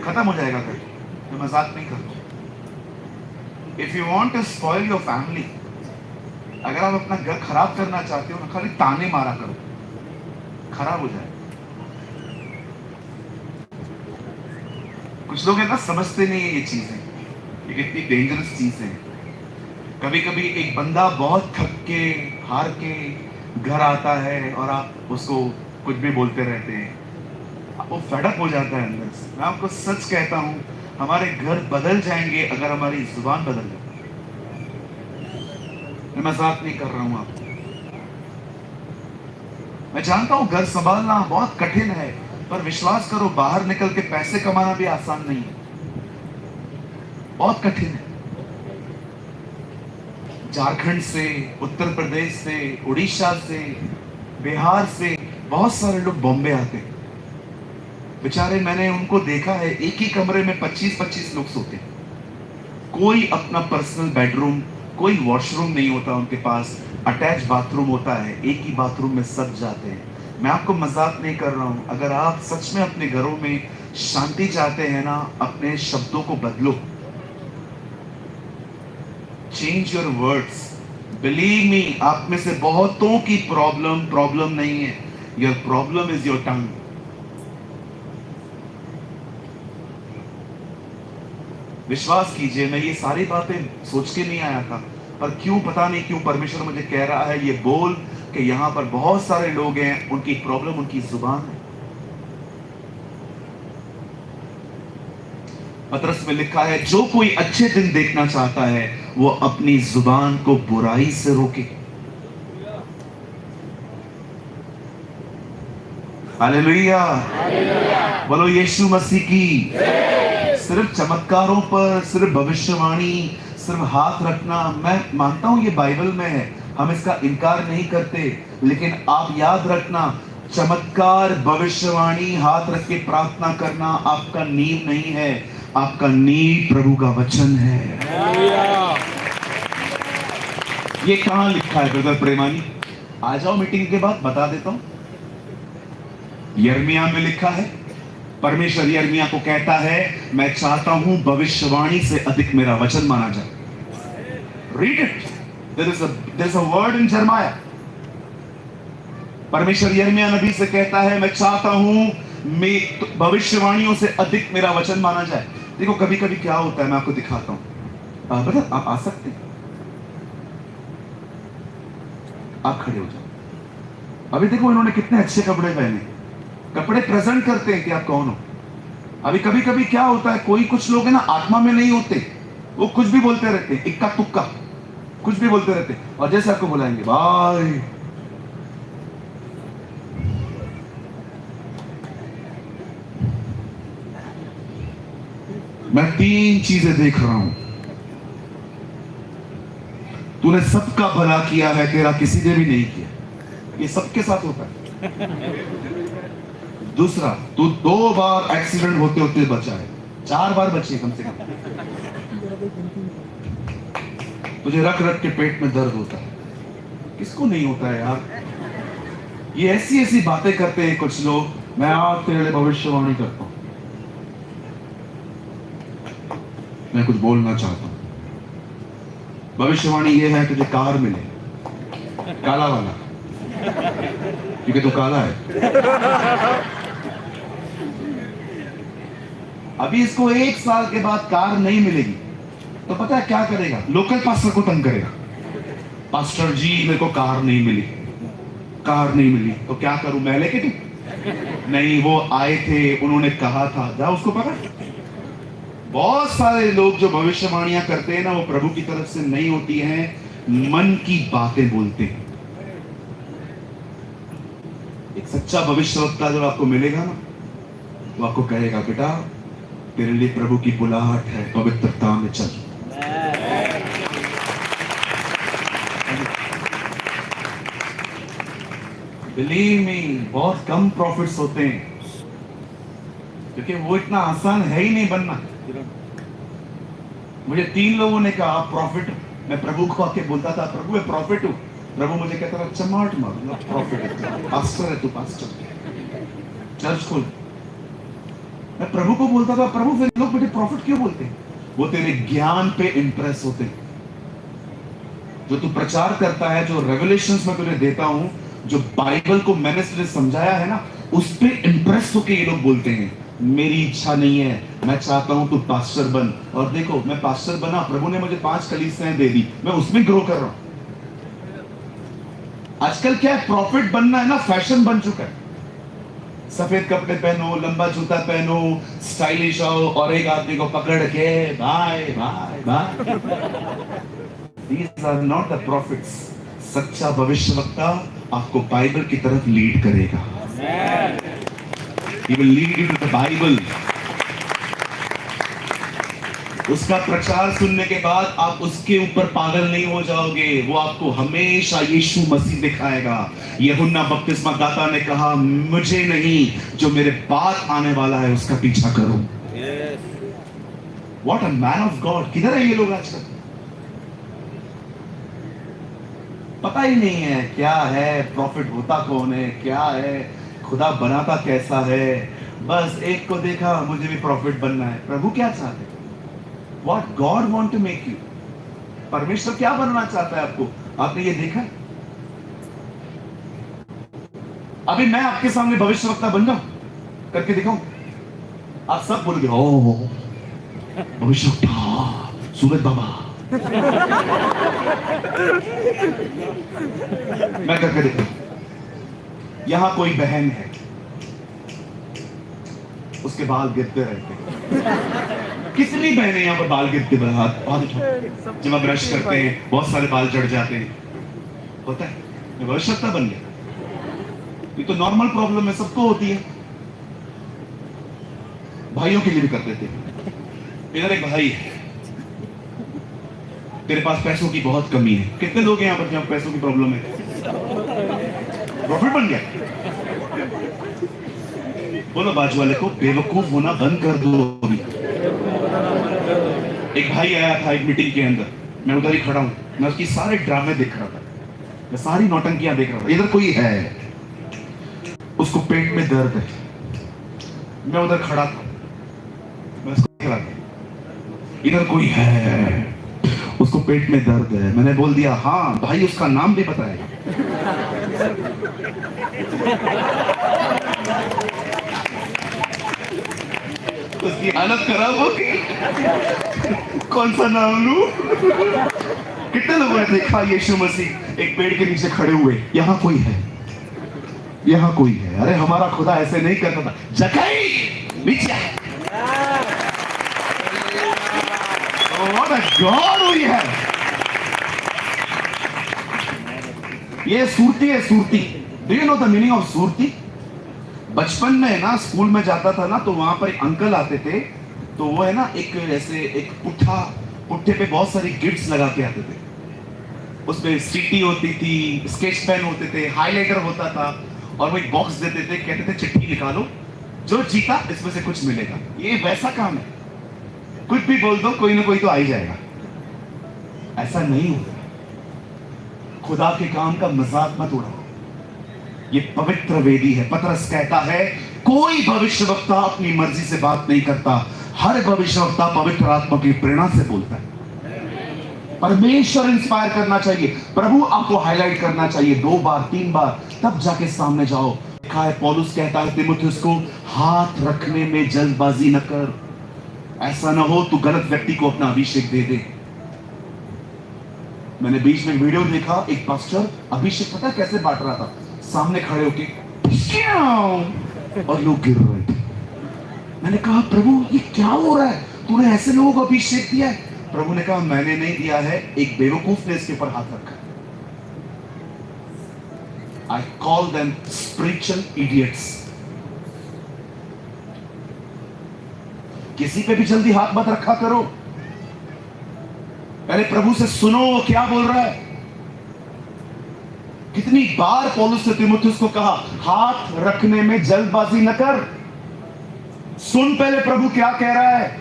खत्म हो जाएगा घर। मैं मजाक नहीं करता। If you want to spoil your family, अगर आप अपना घर खराब करना चाहते हो ना, खाली ताने मारा करो, खराब हो जाए। कुछ लोग है ना, समझते नहीं है ये चीजें, ये कितनी डेंजरस चीजें हैं। कभी कभी एक बंदा बहुत थक के, हार के घर आता है और आप उसको कुछ भी बोलते रहते हैं, वो फेड अप हो जाता है अंदर से। मैं आपको सच कहता हूं, हमारे घर बदल जाएंगे अगर हमारी जुबान बदल जाए। मैं मजाक नहीं कर रहा हूं आपको। मैं जानता हूं घर संभालना बहुत कठिन है, पर विश्वास करो, बाहर निकल के पैसे कमाना भी आसान नहीं है, बहुत कठिन है। झारखंड से, उत्तर प्रदेश से, उड़ीसा से, बिहार से बहुत सारे लोग बॉम्बे आते हैं। बेचारे, मैंने उनको देखा है, एक ही कमरे में 25-25 लोग सोते हैं। कोई अपना पर्सनल बेडरूम, कोई वॉशरूम नहीं होता उनके पास, अटैच बाथरूम होता है, एक ही बाथरूम में सब जाते हैं। मैं आपको मजाक नहीं कर रहा हूं। अगर आप सच में अपने घरों में शांति चाहते हैं ना, अपने शब्दों को बदलो। Change your words. Believe me, आप में से बहुतों की प्रॉब्लम नहीं है। Your problem is your tongue. विश्वास कीजिए, मैं ये सारी बातें सोच के नहीं आया था, पर क्यों पता नहीं क्यों परमेश्वर मुझे कह रहा है ये बोल कि यहां पर बहुत सारे लोग हैं, उनकी प्रॉब्लम उनकी जुबान है। पतरस में लिखा है, जो कोई अच्छे दिन देखना चाहता है वो अपनी जुबान को बुराई से रोके। हालेलुया, बोलो यीशु मसीह की। सिर्फ चमत्कारों पर, सिर्फ भविष्यवाणी, सिर्फ हाथ रखना, मैं मानता हूं ये बाइबल में है, हम इसका इनकार नहीं करते, लेकिन आप याद रखना, चमत्कार, भविष्यवाणी, हाथ रख के प्रार्थना करना आपका नींव नहीं है, आपका नींव प्रभु का वचन है। ये कहां लिखा है ब्रदर प्रेमानी? आ जाओ मीटिंग के बाद बता देता हूं। यिर्मयाह में लिखा है, परमेश्वर यिर्मयाह को कहता है, मैं चाहता हूं भविष्यवाणी से अधिक मेरा वचन माना जाए। Read it, there is a word in यिर्मयाह। परमेश्वर यिर्मयाह नबी से कहता है, मैं चाहता हूं मैं भविष्यवाणियों से अधिक मेरा वचन माना जाए। देखो कभी कभी क्या होता है, मैं आपको दिखाता हूं। बता, आप आ सकते हैं, आप खड़े हो जाओ। अभी देखो इन्होंने कितने अच्छे कपड़े पहने, कपड़े प्रेजेंट करते हैं कि आप कौन हो। अभी कभी कभी क्या होता है, कोई कुछ लोग है ना आत्मा में नहीं होते, वो कुछ भी बोलते रहते हैं, इक्का तुक्का कुछ भी बोलते रहते हैं, और जैसे आपको बुलाएंगे भाई, मैं 3 चीजें देख रहा हूं। तूने सबका भला किया है, तेरा किसी ने भी नहीं किया। ये सबके साथ होता है। दूसरा, तू 2 बार एक्सीडेंट होते होते बचा है, 4 बार बची कम से कम। तुझे रख रख के पेट में दर्द होता है, किसको नहीं होता है यार। ये ऐसी ऐसी बातें करते हैं कुछ लोग, मैं आज तेरे लिए भविष्यवाणी करता हूं, मैं कुछ बोलना चाहता हूं। भविष्यवाणी ये है, तुझे कार मिले, काला वाला, क्योंकि तू काला है। अभी इसको 1 साल के बाद कार नहीं मिलेगी तो पता है क्या करेगा? लोकल पास्टर को तंग करेगा, पास्टर जी मेरे को कार नहीं मिली, कार नहीं मिली तो क्या करूं, मैं लेके तू? नहीं, वो आए थे, उन्होंने कहा था, जा उसको पकड़। बहुत सारे लोग जो भविष्यवाणियां करते हैं ना, वो प्रभु की तरफ से नहीं होती हैं, मन की बातें बोलते हैं। एक सच्चा भविष्यवक्ता जब आपको मिलेगा ना, तो आपको कहेगा, बेटा तेरे लिए प्रभु की बुलाहट है, पवित्रता में चल। बिलीव मी, बहुत कम प्रॉफिट्स होते हैं, क्योंकि वो इतना आसान है ही नहीं बनना। मुझे 3 लोगों ने कहा आप प्रॉफिट, मैं प्रभु को आके बोलता था, प्रभु मैं प्रॉफिट हूं। प्रभु मुझे कहता था, चमाट मार, प्रॉफिट है, पास्टर है तू, पास्टर, चर्च खोल। मैं प्रभु को बोलता था, प्रभु फिर लोग मुझे प्रॉफिट क्यों बोलते हैं? वो तेरे ज्ञान पे इंप्रेस होते हैं, जो तू प्रचार करता है, जो रेवलेशंस में तुझे देता हूं, जो बाइबल को मैंने तुझे समझाया है ना, उस पे इंप्रेस होके ये लोग बोलते हैं, मेरी इच्छा नहीं है, मैं चाहता हूं तू पास्टर बन। और देखो मैं पास्टर बना, प्रभु ने मुझे 5 कलीसियाएं दे दी, मैं उसमें ग्रो कर रहा हूं। आजकल क्या है, प्रॉफिट बनना है ना, फैशन बन चुका है। सफेद कपड़े पहनो, लंबा जूता पहनो, स्टाइलिश आओ, और एक आदमी को पकड़ के bye bye bye. These are not the prophets. सच्चा भविष्यवक्ता आपको बाइबल की तरफ लीड करेगा। He will lead you to the Bible. उसका प्रचार सुनने के बाद आप उसके ऊपर पागल नहीं हो जाओगे, वो आपको हमेशा यीशु मसीह दिखाएगा। यूहन्ना बपतिस्मा दाता ने कहा, मुझे नहीं, जो मेरे बाद आने वाला है उसका पीछा करो। What a man of God! किधर है ये लोग आजकल? पता ही नहीं है क्या है, प्रॉफिट होता कौन है, क्या है, खुदा बनाता कैसा है। बस एक को देखा, मुझे भी प्रॉफिट बनना है। प्रभु क्या चाहते? What God want to make you? परमेश्वर क्या बनना चाहता है आपको? आपने ये देखा? अभी मैं आपके सामने भविष्यवक्ता बन जाऊं, करके दिखाऊं, आप सब बोल गए, ओ भविष्यवक्ता सूरज बाबा। मैं करके देखूं। यहां कोई बहन है, उसके बाल गिरते रहते हैं, कितनी बहनें यहाँ पर बाल गिरते हैं, हाथ जब आप ब्रश करते हैं बहुत सारे बाल चढ़ जाते हैं, होता है, आवश्यकता बन गया। ये तो नॉर्मल प्रॉब्लम है, सबको होती है, भाइयों के लिए भी करते थे। इधर एक भाई है, तेरे पास पैसों की बहुत कमी है। कितने लोग हैं यहाँ पर जहाँ पैसों की प्रॉब्लम है? प्रॉफिट बन गया। बोलो बाजू वाले को, बेवकूफ होना बंद कर दो अभी। एक भाई आया था एक मीटिंग के अंदर, मैं उधर ही खड़ा हूं, मैं उसकी सारे ड्रामे देख रहा था, मैं सारी नौटंकियां देख रहा था। इधर कोई है, उसको पेट में दर्द है, मैं उधर खड़ा था, मैं उसको देख रहा था। इधर कोई है, उसको पेट में दर्द है, मैंने बोल दिया हाँ भाई, उसका नाम भी बताया। उसकी हालत खराब हो गई, कौन सा नाम लूं? कितने लोगों ने देखा यीशु मसीह एक पेड़ के नीचे खड़े हुए, यहाँ कोई है, यहाँ कोई है। अरे हमारा खुदा ऐसे नहीं करता था, जगाई नीचे, what a God हुई है। ये सूरती है, Surti. Do you know the meaning of Surti? बचपन में ना स्कूल में जाता था ना, तो वहां पर एक अंकल आते थे, तो वो है ना एक ऐसे एक पुट्ठे पे बहुत सारी गिफ्ट्स लगा के आते थे। उसमें सीटी होती थी, स्केच पेन होते थे, हाइलाइटर होता था, और वो एक बॉक्स देते थे, कहते थे चिट्ठी निकालो, जो जीता इसमें से कुछ मिलेगा। ये वैसा काम है, कुछ भी बोल दो, कोई ना कोई तो आ ही जाएगा। ऐसा नहीं होता, खुदा के काम का मजाक मत उड़ाओ। ये पवित्र वेदी है। पतरस कहता है कोई भविष्यवक्ता अपनी मर्जी से बात नहीं करता, हर भविष्यवक्ता पवित्र आत्मा की प्रेरणा से बोलता है। परमेश्वर इंस्पायर करना चाहिए, प्रभु आपको हाईलाइट करना चाहिए 2 बार 3 बार, तब जाके सामने जाओ। लिखा है, पौलुस कहता है तीमुथियुस को, हाथ रखने में जल्दबाजी न कर, ऐसा ना हो तू गलत व्यक्ति को अपना अभिषेक दे दे। मैंने बीच में वीडियो देखा, एक पास्टर अभिषेक पता कैसे बांट रहा था, सामने खड़े होके और लोग गिर रहे थे। मैंने कहा प्रभु ये क्या हो रहा है, तूने ऐसे लोगों को अभिषेक दिया है? प्रभु ने कहा मैंने नहीं दिया है, एक बेवकूफ ने इसके ऊपर हाथ रखा। I call them spiritual idiots. किसी पे भी जल्दी हाथ मत रखा करो, पहले प्रभु से सुनो वो क्या बोल रहा है। कितनी बार पौलुस ने तीमुथियुस को कहा हाथ रखने में जल्दबाजी न कर, सुन पहले प्रभु क्या कह रहा है।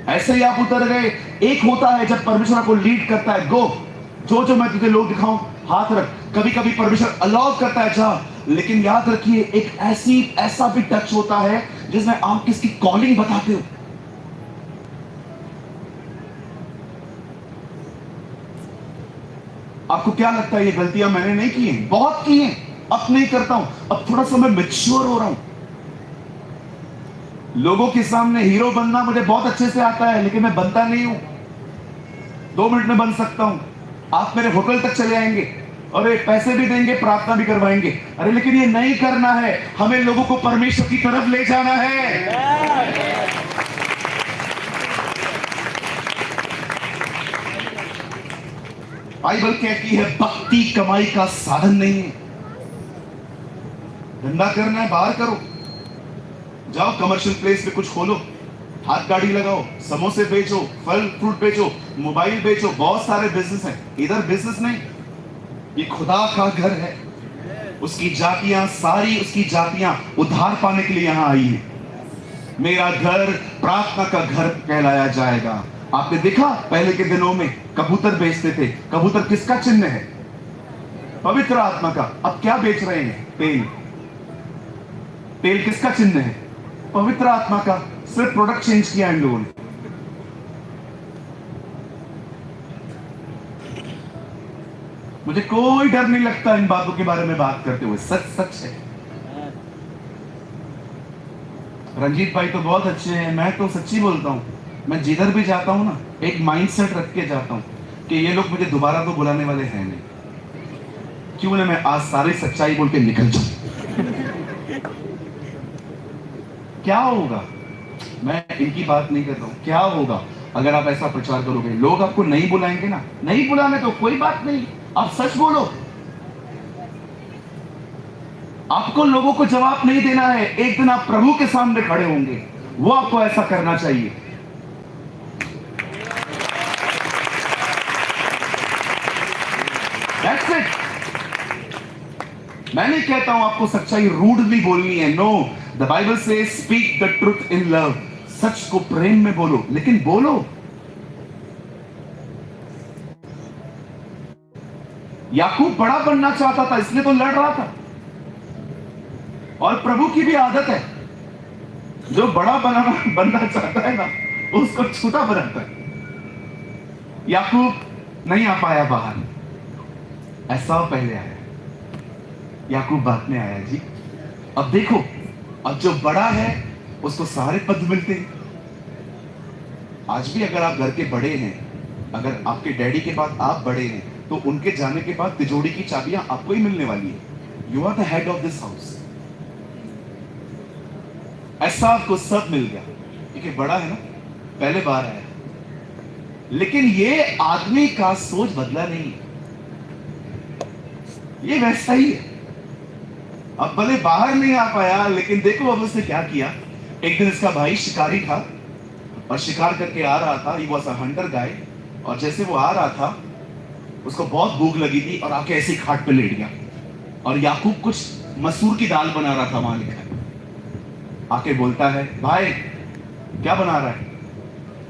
ऐसे ही आप उतर गए। एक होता है जब परमेश्वर को लीड करता है, गो जो मैं तुझे लोग दिखाऊं, हाथ रख। कभी कभी परमेश्वर अलाउ करता है जा, लेकिन याद रखिए एक ऐसा भी टच होता है जिसमें आप किसकी कॉलिंग बताते हो। आपको क्या लगता है ये गलतियां मैंने नहीं की हैं? बहुत की हैं, अब नहीं करता हूं। अब थोड़ा सा मैं मैच्योर हो रहा हूं। लोगों के सामने हीरो बनना मुझे बहुत अच्छे से आता है, लेकिन मैं बनता नहीं हूं। 2 मिनट में बन सकता हूं, आप मेरे होटल तक चले आएंगे, अरे पैसे भी देंगे, प्रार्थना भी करवाएंगे, अरे लेकिन ये नहीं करना है। हमें लोगों को परमेश्वर की तरफ ले जाना है। बाइबल कहती है भक्ति कमाई का साधन नहीं है। धंधा करना है बाहर करो, जाओ कमर्शियल प्लेस पे कुछ खोलो, हाथ गाड़ी लगाओ, समोसे बेचो, फल फ्रूट बेचो, मोबाइल बेचो, बहुत सारे बिजनेस हैं। इधर बिजनेस नहीं, ये खुदा का घर है। उसकी जातियां, सारी उसकी जातियां उद्धार पाने के लिए यहां आई है। मेरा घर प्रार्थना का घर कहलाया जाएगा। आपने देखा पहले के दिनों में कबूतर बेचते थे। कबूतर किसका चिन्ह है? पवित्र आत्मा का। अब क्या बेच रहे हैं? तेल। तेल किसका चिन्ह है? पवित्र आत्मा का। सिर्फ प्रोडक्ट चेंज किया इन लोगों ने। मुझे कोई डर नहीं लगता इन बातों के बारे में बात करते हुए, सच सच है। रंजीत भाई तो बहुत अच्छे हैं, मैं तो सच्ची बोलता हूं। मैं जिधर भी जाता हूं ना, एक माइंडसेट रख के जाता हूं कि ये लोग मुझे दोबारा तो बुलाने वाले हैं नहीं, क्यों ना मैं आज सारी सच्चाई बोल के निकल जाऊं। क्या होगा? मैं इनकी बात नहीं कर रहा हूं। क्या होगा अगर आप ऐसा प्रचार करोगे? लोग आपको नहीं बुलाएंगे ना। नहीं बुलाने तो कोई बात नहीं, आप सच बोलो। आपको लोगों को जवाब नहीं देना है, एक दिन आप प्रभु के सामने खड़े होंगे, वो आपको ऐसा करना चाहिए। That's it. मैं नहीं कहता हूं आपको सच्चाई रूडली बोलनी है। No, the Bible says speak the truth in love. सच को प्रेम में बोलो, लेकिन बोलो। याकूब बड़ा बनना चाहता था, इसलिए तो लड़ रहा था। और प्रभु की भी आदत है, जो बड़ा बनना चाहता है ना, उसको छोटा बनाता है। याकूब नहीं आ पाया बाहर, ऐसा पहले आया, याकूब बाद में आया जी। अब देखो, अब जो बड़ा है उसको सारे पद मिलते हैं। आज भी अगर आप घर के बड़े हैं, अगर आपके डैडी के बाद आप बड़े हैं, तो उनके जाने के बाद तिजोरी की चाबियां आपको ही मिलने वाली है। You are the head of this house. ऐसा आपको सब मिल गया क्योंकि बड़ा है ना, पहले बार आया। लेकिन ये आदमी का सोच बदला नहीं, ये वैसा ही है। अब भले बाहर नहीं आ पाया, लेकिन देखो अब उसने क्या किया। एक दिन इसका भाई शिकारी था और शिकार करके आ रहा था। He was a hunter guy। और जैसे वो आ रहा था, उसको बहुत भूख लगी थी और आके ऐसे खाट पे लेट गया। और याकूब कुछ मसूर की दाल बना रहा था, वहां लिखा है। आके बोलता है, भाई क्या बना रहा है?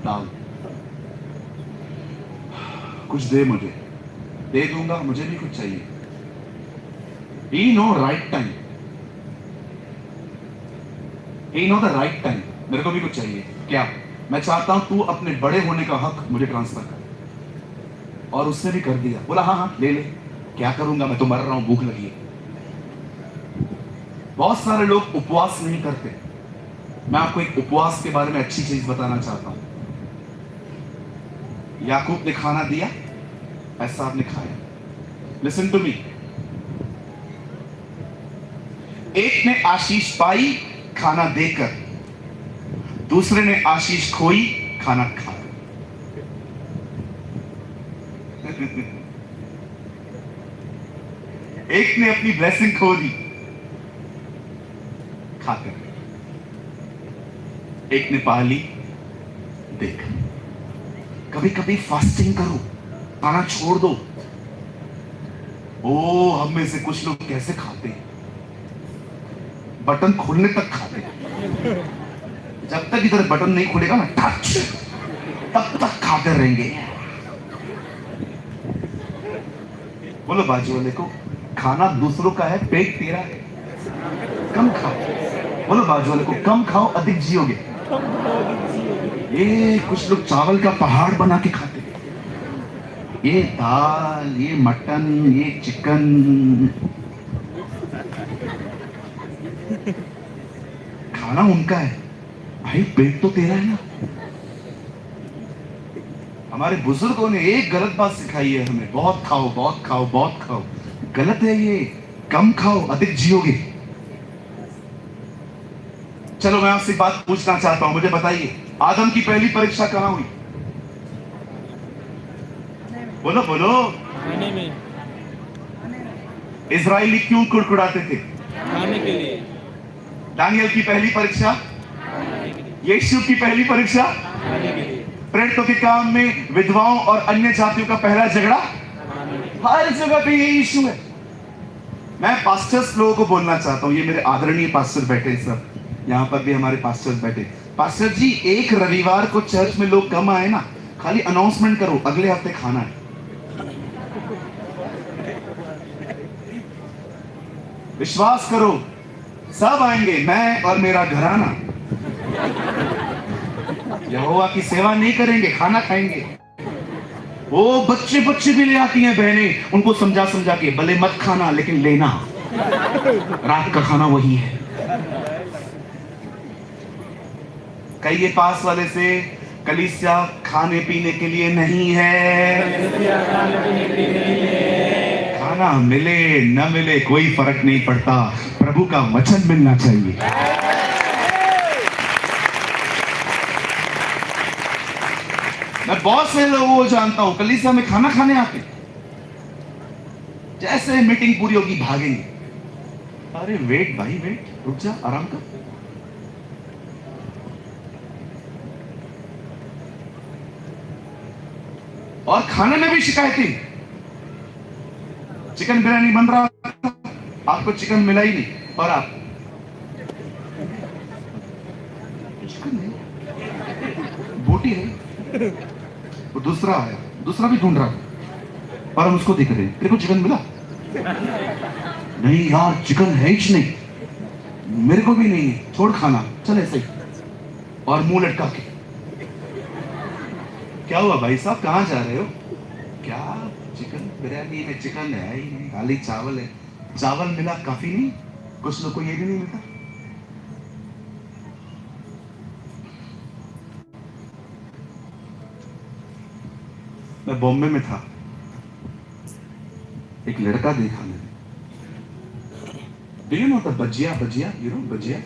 दाल। कुछ दे मुझे। दे दूंगा, मुझे भी कुछ चाहिए। He know right time। He know the right time। मेरे को भी कुछ चाहिए। क्या? मैं चाहता हूं तू अपने बड़े होने का हक मुझे ट्रांसफर कर। और उसने भी कर दिया। बोला हाँ हाँ ले ले। क्या करूंगा, मैं तो मर रहा हूं, भूख लगी है। बहुत सारे लोग उपवास नहीं करते। मैं आपको एक उपवास के बारे में अच्छी चीज बताना चाहता हूं। याकूब ने खाना दिया, ऐसा आपने खाया। Listen to me. एक ने आशीष पाई खाना देकर, दूसरे ने आशीष खोई खाना खाकर। एक ने अपनी ब्लेसिंग खो दी खाकर, एक ने पा ली देकर। कभी कभी फास्टिंग करो, खाना छोड़ दो। ओ, हम में से कुछ लोग कैसे खाते हैं, बटन खोलने तक खाते हैं। जब तक इधर बटन नहीं खुलेगा ना, टच, तब तक खाते रहेंगे। बोलो बाजू वाले को, खाना दूसरों का है, पेट तेरा है, कम खाओ। बोलो बाजू वाले को, कम खाओ अधिक जियोगे। ये कुछ लोग चावल का पहाड़ बना के खाते हैं। ये दाल, ये मटन, ये चिकन। खाना उनका है, भाई पेट तो तेरा है ना। हमारे बुजुर्गों ने एक गलत बात सिखाई है हमें, बहुत खाओ बहुत खाओ बहुत खाओ। गलत है ये, कम खाओ अधिक जियोगे। चलो मैं आपसे बात पूछना चाहता हूं, मुझे बताइए आदम की पहली परीक्षा कहां हुई? बोलो बोलो। इजरायली क्यों कुड़कुड़ाते थे? खाने के लिए। दानियल की पहली परीक्षा, यीशु की पहली परीक्षा, खाने के लिए। प्रेरितों के काम में विधवाओं और अन्य जातियों का पहला झगड़ा। हर जगह पे यही इशू है। मैं पास्टर्स लोगों को बोलना चाहता हूं, ये मेरे आदरणीय पास्टर बैठे सब, यहाँ पर भी हमारे पास्टर्स बैठे। पास्टर जी, एक रविवार को चर्च में लोग कम आए ना, खाली अनाउंसमेंट करो अगले हफ्ते खाना है। विश्वास करो सब आएंगे, मैं और मेरा घराना। यहोवा की सेवा नहीं करेंगे, खाना खाएंगे। वो बच्चे बच्चे भी ले आती हैं बहनें, उनको समझा समझा के, भले मत खाना लेकिन लेना, रात का खाना वही है। कहिए पास वाले से, कलीसिया खाने पीने के लिए नहीं है। खाना मिले न मिले कोई फर्क नहीं पड़ता, प्रभु का वचन मिलना चाहिए। मैं बहुत से लोगों को जानता हूं, कलीसिया में खाना खाने आते, जैसे मीटिंग पूरी होगी भागेंगे। अरे वेट भाई वेट, रुक जा, आराम कर। और खाने में भी शिकायतें, चिकन बिरयानी बन रहा था, आपको चिकन मिला ही नहीं, और आप चिकन नहीं, बोटी है। वो दूसरा आया, दूसरा भी ढूंढ रहा था, और हम उसको देख रहे हैं, तेरे को चिकन मिला? नहीं यार, चिकन है ही नहीं, मेरे को भी नहीं है, छोड़ खाना, चल ऐसे ही, और मुंह लटका के। क्या हुआ भाई साहब, कहां जा रहे हो? क्या चिकन बिरयानी में चिकन है ही नहीं, खाली चावल है। चावल मिला काफी नहीं, कुछ लोग को ये भी नहीं मिलता। मैं बॉम्बे में था, एक लड़का देखा मैंने, do you know the bhajiya, bhajiya you know bhajiya,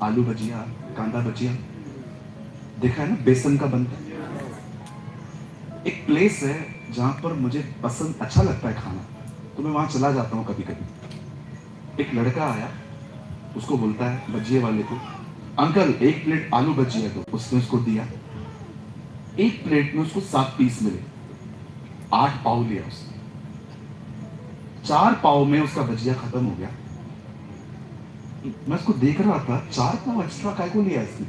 aloo bhajiya, कांदा भजिया, देखा है ना, बेसन का बनता है। एक प्लेस है जहां पर मुझे पसंद, अच्छा लगता है खाना, तो मैं वहां चला जाता हूं कभी कभी। एक लड़का आया, उसको बोलता है भजिए वाले को, अंकल एक प्लेट आलू भजिया दो। उसने उसको दिया, एक प्लेट में उसको 7 पीस मिले, 8 पाव लिया उसने। 4 पाव में उसका भजिया खत्म हो गया। मैं उसको देख रहा था, 4 पाव एक्स्ट्रा काय को लिया इसने?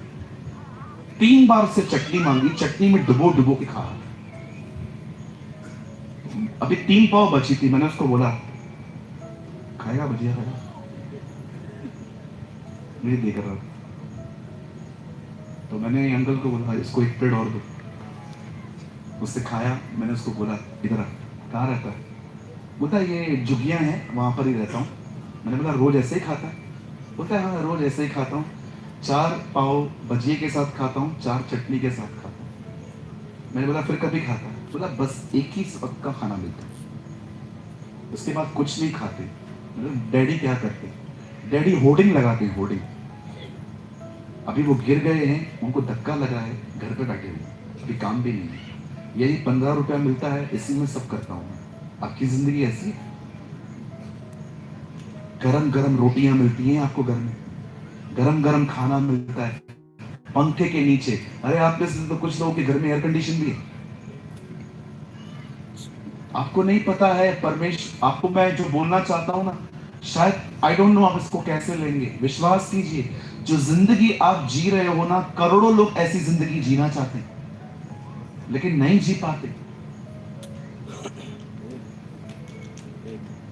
3 बार से चटनी मांगी, चटनी में डुबो डुबो के खा। अभी 3 पाव बची थी, मैंने उसको बोला खाएगा भजिया? खाएगा? मुझे देख रहा था, तो मैंने अंकल को बोला इसको 1 प्लेट और दो। उससे खाया, मैंने उसको बोला इधर आ, कहाँ रहता है? बोलता ये जुगियां हैं, वहां पर ही रहता हूँ। मैंने बोला रोज ऐसे ही खाता है? बोलता है हाँ रोज ऐसे ही खाता हूँ, 4 पाव भजिए के साथ खाता हूँ, 4 चटनी के साथ खाता हूँ। मैंने बोला फिर कभी खाता है? बोला बस एक ही वक्त का खाना मिलता है, उसके बाद कुछ नहीं खाते। डैडी क्या करते? डैडी होर्डिंग लगाते हैं, होर्डिंग। अभी वो गिर गए हैं, उनको धक्का लगा है, घर पे बैठे हुए, अभी काम भी नहीं है, यही 15 रुपया मिलता है, इसी में सब करता हूँ। आपकी जिंदगी ऐसी है? गरम गरम रोटियां मिलती हैं आपको घर में, गरम गरम खाना मिलता है पंखे के नीचे। अरे आप में से तो कुछ लोगों के घर में एयर कंडीशन भी है। आपको नहीं पता है परमेश्वर, आपको मैं जो बोलना चाहता हूं ना, शायद आई डोंट नो आप इसको कैसे लेंगे। विश्वास कीजिए, जो जिंदगी आप जी रहे हो ना, करोड़ों लोग ऐसी जिंदगी जीना चाहते हैं लेकिन नहीं जी पाते।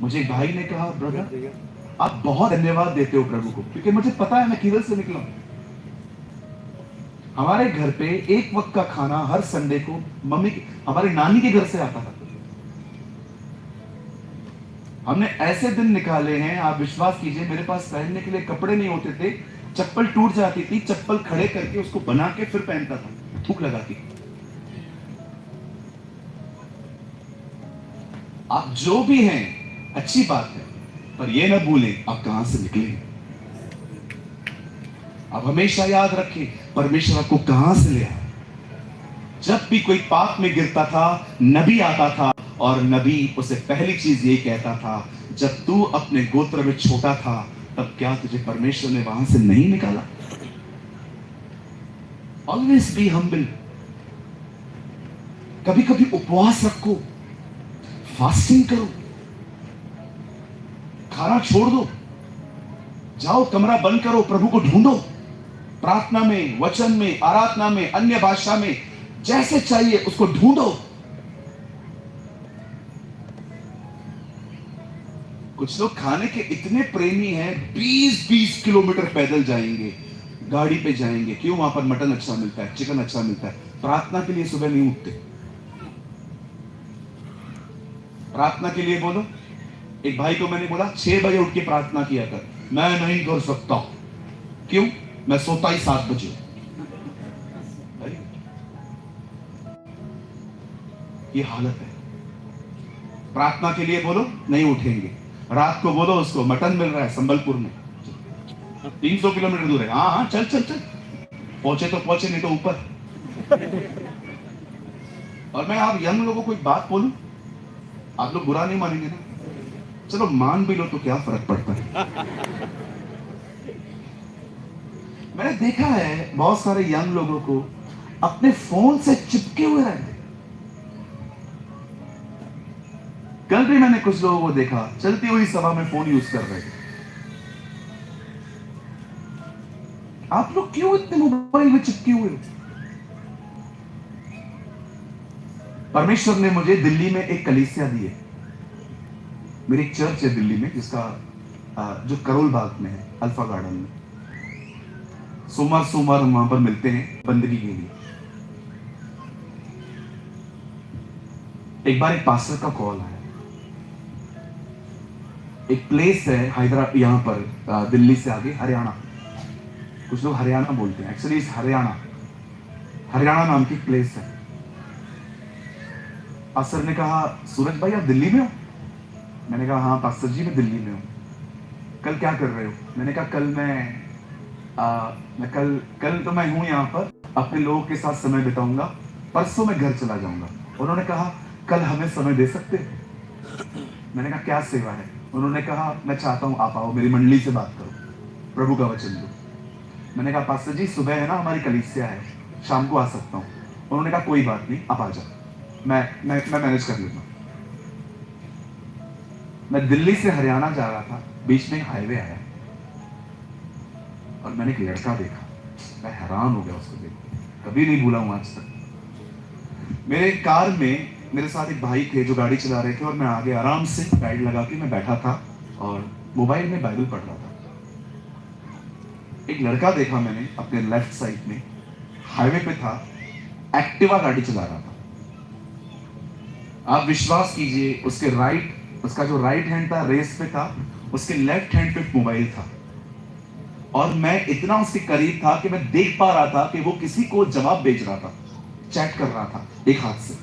मुझे एक भाई ने कहा ब्रदर आप बहुत धन्यवाद देते हो प्रभु को, क्योंकि मुझे पता है मैं किधर से निकला हूं। हमारे घर पे एक वक्त का खाना हर संडे को मम्मी, हमारे नानी के घर से आता था। हमने ऐसे दिन निकाले हैं, आप विश्वास कीजिए, मेरे पास पहनने के लिए कपड़े नहीं होते थे, चप्पल टूट जाती थी, चप्पल खड़े करके उसको बना के फिर पहनता था, थूक लगा के। आप जो भी हैं अच्छी बात है, पर यह ना भूलें आप कहां से निकले। आप हमेशा याद रखें परमेश्वर आपको कहां से ले आया। जब भी कोई पाप में गिरता था, नबी आता था, और नबी उसे पहली चीज ये कहता था, जब तू अपने गोत्र में छोटा था तब क्या तुझे परमेश्वर ने वहां से नहीं निकाला? Always be humble. कभी कभी उपवास रखो, फास्टिंग करो, खाना छोड़ दो, जाओ कमरा बंद करो, प्रभु को ढूंढो, प्रार्थना में, वचन में, आराधना में, अन्य भाषा में, जैसे चाहिए उसको ढूंढो। कुछ लोग खाने के इतने प्रेमी हैं, 20-20 किलोमीटर पैदल जाएंगे, गाड़ी पे जाएंगे। क्यों? वहां पर मटन अच्छा मिलता है, चिकन अच्छा मिलता है। प्रार्थना के लिए सुबह नहीं उठते। प्रार्थना के लिए बोलो, एक भाई को मैंने बोला 6 बजे उठ के प्रार्थना किया कर। मैं नहीं कर सकता। क्यों? मैं सोता ही 7 बजे। ये हालत है। प्रार्थना के लिए बोलो, नहीं उठेंगे। रात को बोलो उसको मटन मिल रहा है संबलपुर में, 300 किलोमीटर दूर है, हाँ हाँ चल चल चल, पहुंचे तो पहुंचे, नहीं तो ऊपर। और मैं आप यंग लोगों को एक बात बोलूं, आप लोग बुरा नहीं मानेंगे ना? चलो मान भी लो तो क्या फर्क पड़ता है। मैंने देखा है बहुत सारे यंग लोगों को अपने फोन से चिपके हुए रहते। कल भी मैंने कुछ लोगों को देखा चलती हुई सभा में फोन यूज कर रहे थे। आप लोग क्यों इतने मोबाइल में चिपके हुए हो? परमेश्वर ने मुझे दिल्ली में एक कलीसिया दी है। मेरी एक चर्च है दिल्ली में जिसका जो करोल बाग में है, अल्फा गार्डन में। सोमवार हम वहां पर मिलते हैं बंदगी के लिए। एक बार एक पास्टर का कॉल आया। एक प्लेस है हैदराबाद, यहां पर दिल्ली से आगे हरियाणा, कुछ लोग हरियाणा बोलते हैं, एक्चुअली हरियाणा नाम की प्लेस है। पास्टर ने कहा, सूरज भाई आप दिल्ली में हो? मैंने कहा हाँ पास्टर जी मैं दिल्ली में हूँ। कल क्या कर रहे हो? मैंने कहा कल कल तो मैं हूँ यहाँ पर, अपने लोगों के साथ समय बिताऊंगा, परसों मैं घर चला जाऊंगा। उन्होंने कहा कल हमें समय दे सकते हो? मैंने कहा क्या सेवा है? उन्होंने कहा मैं चाहता हूँ आप आओ, मेरी मंडली से बात करो, प्रभु का वचन दो। मैंने कहा पास्टर जी सुबह है ना हमारी कलीसिया है, शाम को आ सकता हूँ? उन्होंने कहा कोई बात नहीं आप आ जाओ, मैं मैनेज कर लूंगा। मैं दिल्ली से हरियाणा जा रहा था, बीच में हाईवे आया और मैंने एक लड़का देखा। मैं हैरान हो गया उसको देख, कभी नहीं भूला हूं आज तक। मेरे कार में मेरे साथ एक भाई थे जो गाड़ी चला रहे थे और मैं आगे आराम से गाइड लगा के मैं बैठा था और मोबाइल में बाइबल पढ़ रहा था। एक लड़का देखा मैंने अपने लेफ्ट साइड में, हाईवे पे था, एक्टिवा गाड़ी चला रहा था। आप विश्वास कीजिए उसका जो राइट हैंड था रेस पे था, उसके लेफ्ट हैंड पे मोबाइल था और मैं इतना उसके करीब था कि मैं देख पा रहा था कि वो किसी को जवाब भेज रहा था, चैट कर रहा था एक हाथ से,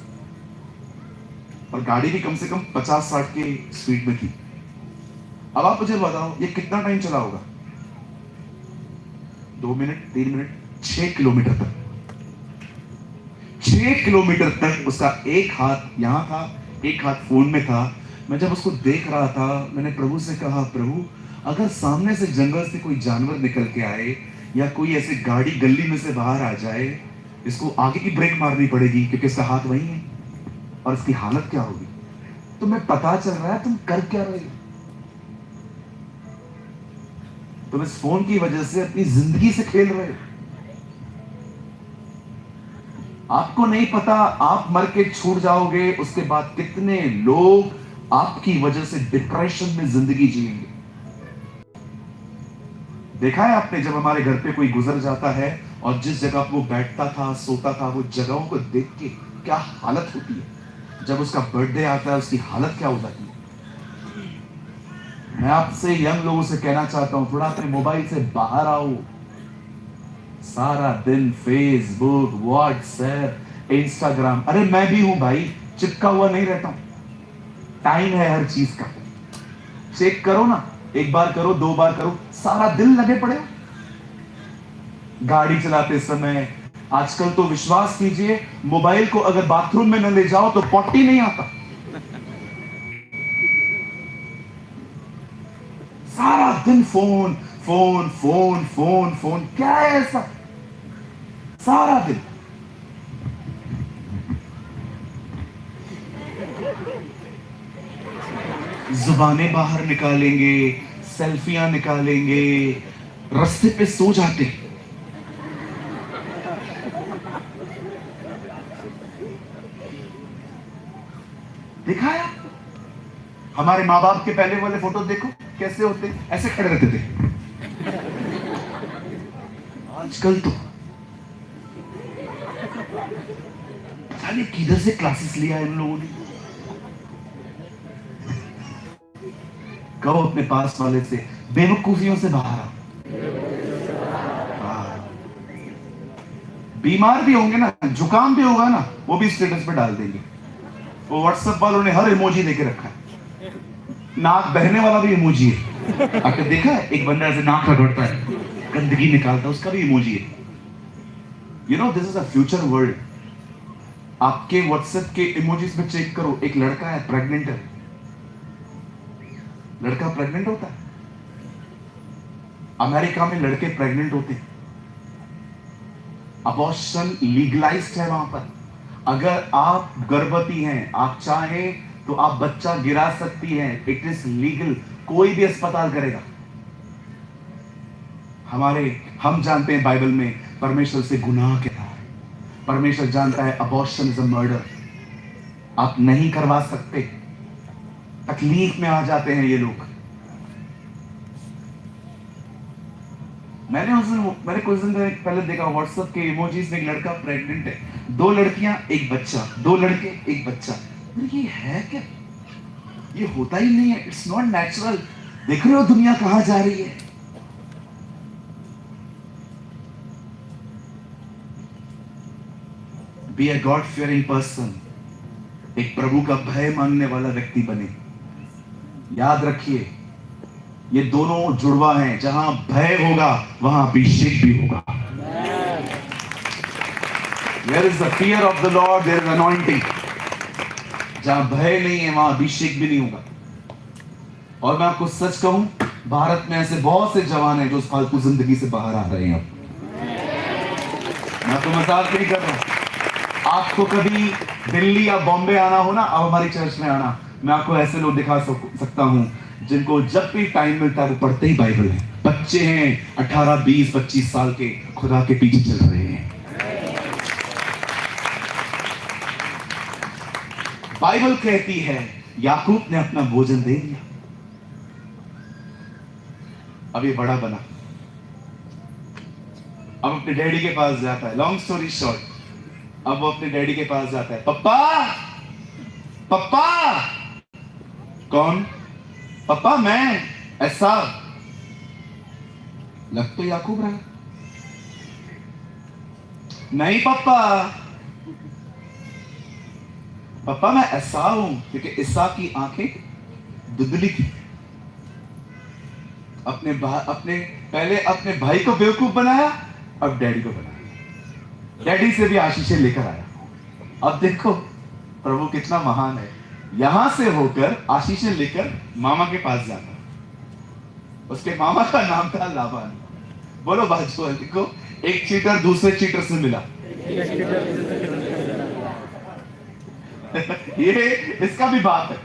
और गाड़ी भी कम से कम 50-60 के स्पीड में थी। अब आप मुझे बताओ ये कितना टाइम चला होगा? 2 मिनट, 3 मिनट, 6 किलोमीटर तक। 6 किलोमीटर तक उसका एक हाथ यहां था, एक हाथ फोन में था। मैं जब उसको देख रहा था मैंने प्रभु से कहा, प्रभु अगर सामने से जंगल से कोई जानवर निकल के आए या कोई ऐसी गाड़ी गली में से बाहर आ जाए, इसको आगे की ब्रेक मारनी पड़ेगी क्योंकि इसका हाथ वही है, और इसकी हालत क्या होगी? तुम्हें पता चल रहा है तुम कर क्या रहे हो? तुम इस फोन की वजह से अपनी जिंदगी से खेल रहे हो। आपको नहीं पता आप मर के छूट जाओगे, उसके बाद कितने लोग आपकी वजह से डिप्रेशन में जिंदगी जिएंगे। देखा है आपने जब हमारे घर पे कोई गुजर जाता है और जिस जगह पर वो बैठता था, सोता था, वो जगहों को देख के क्या हालत होती है। जब उसका बर्थडे आता है उसकी हालत क्या हो जाती है। मैं आपसे यंग लोगों से कहना चाहता हूं थोड़ा अपने मोबाइल से बाहर आओ। सारा दिन फेसबुक, व्हाट्सएप, इंस्टाग्राम, अरे मैं भी हूं भाई, चिपका हुआ नहीं रहता हूं। टाइम है हर चीज का, चेक करो ना, एक बार करो, 2 बार करो, सारा दिन लगे पड़े हो। गाड़ी चलाते समय आजकल तो विश्वास कीजिए मोबाइल को अगर बाथरूम में न ले जाओ तो पॉटी नहीं आता। सारा दिन phone phone phone phone phone, क्या है ऐसा? सारा दिन जुबानें बाहर निकालेंगे, सेल्फियां निकालेंगे, रास्ते पे सो जाते। देखा है हमारे माँ बाप के पहले वाले फोटो देखो कैसे होते, ऐसे खड़े रहते थे। आजकल तो पता नहीं किधर से क्लासेस लिया इन लोगों ने। कहो अपने पास वाले से बेवकूफियों से बाहर आओ। बीमार भी होंगे ना, जुकाम भी होगा ना, वो भी स्टेटस पे डाल देंगे। वो व्हाट्सएप वालों ने हर इमोजी देके रखा है, नाक बहने वाला भी इमोजी है। आपने देखा है एक बंदा ऐसे नाक रगड़ता है, गंदगी निकालता है, उसका भी इमोजी है। You know this is a future world. आपके व्हाट्सएप के इमोजीज में चेक करो, एक लड़का है, प्रेग्नेंट है। लड़का प्रेग्नेंट होता है। अमेरिका में लड़के प्रेग्नेंट होते हैं। अबॉर्शन लीगलाइज्ड है वहां पर। अगर आप गर्भवती हैं, आप चाहें तो आप बच्चा गिरा सकती हैं। इट इज लीगल, कोई भी अस्पताल करेगा। हम जानते हैं बाइबल में परमेश्वर से गुनाह क्या है। परमेश्वर जानता है अबॉर्शन इज अ मर्डर। आप नहीं करवा सकते, तकलीफ में आ जाते हैं ये लोग। मैंने कुछ दिन पहले देखा व्हाट्सएप के इमोजीज में, एक लड़का प्रेग्नेंट है, 2 लड़कियां एक बच्चा, 2 लड़के एक बच्चा। ये है क्या? ये होता ही नहीं है। It's not natural. देख रहे हो दुनिया कहां जा रही है। Be a God fearing person. एक प्रभु का भय मानने वाला व्यक्ति बने। याद रखिए, ये दोनों जुड़वा हैं। जहां भय होगा वहां अभिषेक भी होगा। Where is the fear of the Lord, there is anointing. जहां भय नहीं है वहां अभिषेक भी नहीं होगा। और मैं आपको सच कहूं, भारत में ऐसे बहुत से जवान हैं जो उस फालतू जिंदगी से बाहर आ रहे हैं। मैं तो मजाक नहीं कर रहा। आपको कभी दिल्ली या बॉम्बे आना हो ना, अब हमारी चर्च में आना, मैं आपको ऐसे लोग दिखा सकता हूं जिनको जब भी टाइम मिलता है वो पढ़ते ही बाइबल है। बच्चे हैं 18, 20, 25 साल के, खुदा के पीछे चल रहे हैं। बाइबल कहती है याकूब ने अपना भोजन दे दिया। अब ये बड़ा बना, अब अपने डैडी के पास जाता है। लॉन्ग स्टोरी शॉर्ट, अब वो अपने डैडी के पास जाता है। पप्पा, पप्पा। कौन? पप्पा मैं, ऐसा। लग तो याकूब रहा। नहीं पप्पा, पप्पा मैं ऐसा हूं, क्योंकि ईसा की आंखें दुधली थी। पहले अपने भाई को बेवकूफ बनाया, अब डैडी को बनाया। डैडी से भी आशीषें लेकर आया। अब देखो प्रभु कितना महान है। यहां से होकर आशीषें लेकर मामा के पास जाता। उसके मामा का नाम था लाबान। बोलो बाजू वाले को, एक चीटर दूसरे चीटर से मिला। ये इसका भी बात है।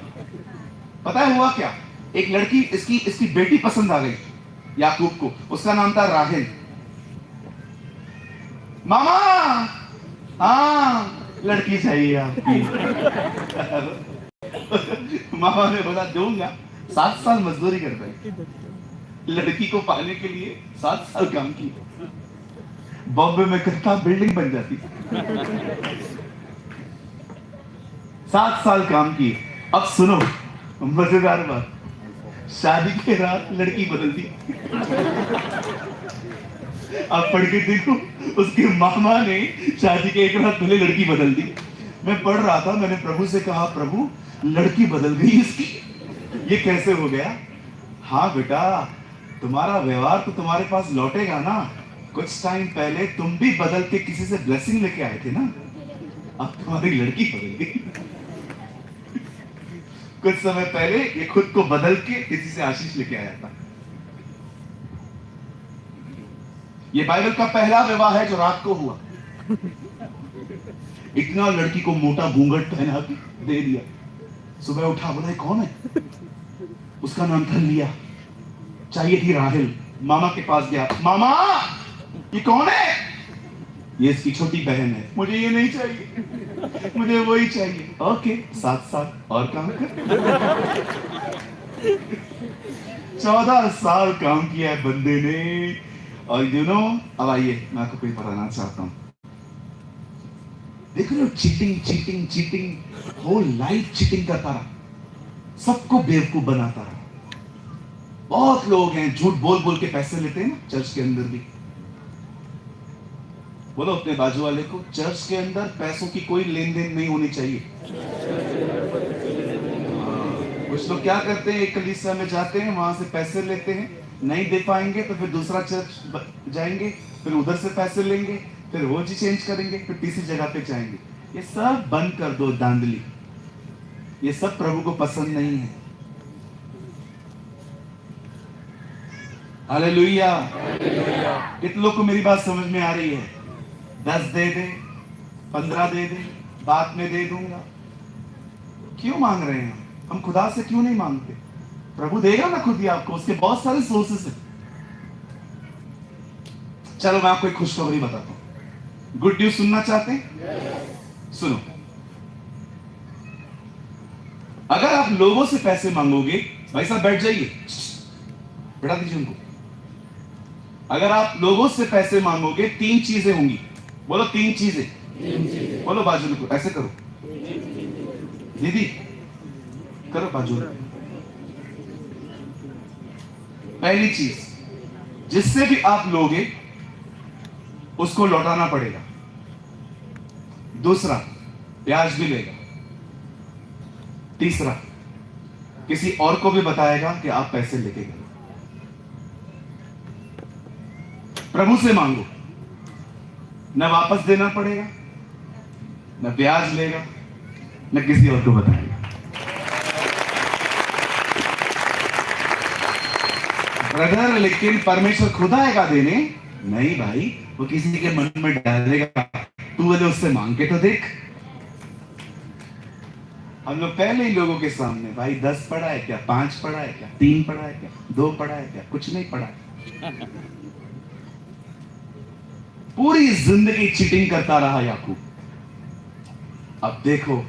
पता है हुआ क्या? एक लड़की, इसकी बेटी पसंद आ गई याकूब को। उसका नाम था राहेल। मामा, हाँ लड़की चाहिए आपकी। मामा ने बोला दूंगा। 7 साल मजदूरी कर रहे लड़की को पाने के लिए। 7 साल काम की। बॉम्बे में कितना बिल्डिंग बन जाती। 7 साल काम की। अब सुनो मजेदार बात, शादी के रात लड़की बदलती। आप पढ़ के देखो, उसके मामा ने शादी के एक रात पहले लड़की बदल दी। मैं पढ़ रहा था, मैंने प्रभु से कहा, प्रभु लड़की बदल गई इसकी, ये कैसे हो गया? हाँ बेटा, तुम्हारा व्यवहार तो तुम्हारे पास लौटेगा ना। कुछ टाइम पहले तुम भी बदल के किसी से ब्लेसिंग लेके आए थे ना, अब तुम्हारी लड़की बदल गई। कुछ समय पहले ये खुद को बदल के किसी से आशीष लेके आया था। ये बाइबल का पहला विवाह है जो रात को हुआ। इतना लड़की को मोटा घूंघट पहना के दे दिया। सुबह उठा, बोला कौन है? उसका नाम था लिया। चाहिए थी राहेल। मामा के पास गया, मामा ये कौन है? ये इसकी छोटी बहन है। मुझे ये नहीं चाहिए, मुझे वही चाहिए। ओके 7 साल और काम कर। 14 साल काम किया है बंदे ने। और अब आइए मैं आपको कोई बताना चाहता हूं। देख रहे हो, cheating cheating cheating, whole life cheating करता रहा, सबको बेवकूफ बनाता रहा। बहुत लोग हैं झूठ बोल बोल के पैसे लेते हैं ना, चर्च के अंदर भी। बोलो अपने बाजू वाले को, चर्च के अंदर पैसों की कोई लेन देन नहीं होनी चाहिए। कुछ लोग क्या करते हैं, एक कलीसिया में जाते हैं, वहां से पैसे लेते हैं, नहीं दे पाएंगे तो फिर दूसरा चर्च जाएंगे, फिर उधर से पैसे लेंगे, फिर वो जी चेंज करेंगे, फिर तीसरी जगह पे जाएंगे। ये सब बंद कर दो धांधली, ये सब प्रभु को पसंद नहीं है। हालेलुया। कितने लोग को मेरी बात समझ में आ रही है? 10 दे दे, 15 दे दे, बाद में दे दूंगा। क्यों मांग रहे हैं? हम खुदा से क्यों नहीं मांगते? प्रभु देगा ना खुद ही आपको, उसके बहुत सारे सोर्सेस हैं। चलो मैं आपको एक खुशखबरी बताता हूं। गुड न्यूज सुनना चाहते हैं? सुनो। अगर आप लोगों से पैसे मांगोगे, भाई साहब बैठ जाइए, बैठा दीजिए उनको। अगर आप लोगों से पैसे मांगोगे, 3 चीजें होंगी। बोलो 3 चीजें। बोलो बाजू में, ऐसे करो दीदी, करो बाजू में। पहली चीज, जिससे भी आप लोगे उसको लौटाना पड़ेगा। दूसरा, ब्याज भी लेगा। तीसरा, किसी और को भी बताएगा कि आप पैसे लेके गए। प्रभु से मांगो, न वापस देना पड़ेगा, न ब्याज लेगा, न किसी और को बताएगा। ब्रदर, लेकिन परमेश्वर खुद आएगा देने? नहीं भाई, वो किसी के मन में डालेगा। तू बोले उससे मांग के तो देख। हम लोग पहले ही लोगों के सामने, भाई 10 पढ़ा है क्या, 5 पढ़ा है क्या, 3 पढ़ा है क्या, 2 पढ़ा है क्या, कुछ नहीं पढ़ा है। पूरी जिंदगी चीटिंग करता रहा याकूब। अब देखो,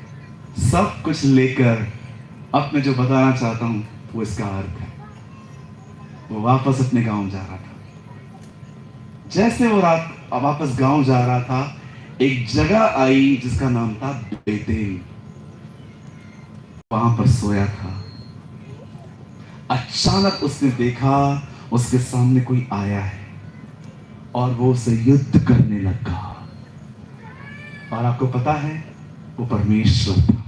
सब कुछ लेकर अब मैं जो बताना चाहता हूं वो इसका अर्थ है। वो वापस अपने गांव जा रहा था। जैसे वो रात वापस गांव जा रहा था, एक जगह आई जिसका नाम था बेतेल। वहां पर सोया था। अचानक उसने देखा उसके सामने कोई आया है और वो उसे युद्ध करने लगा। और आपको पता है, वो परमेश्वर था।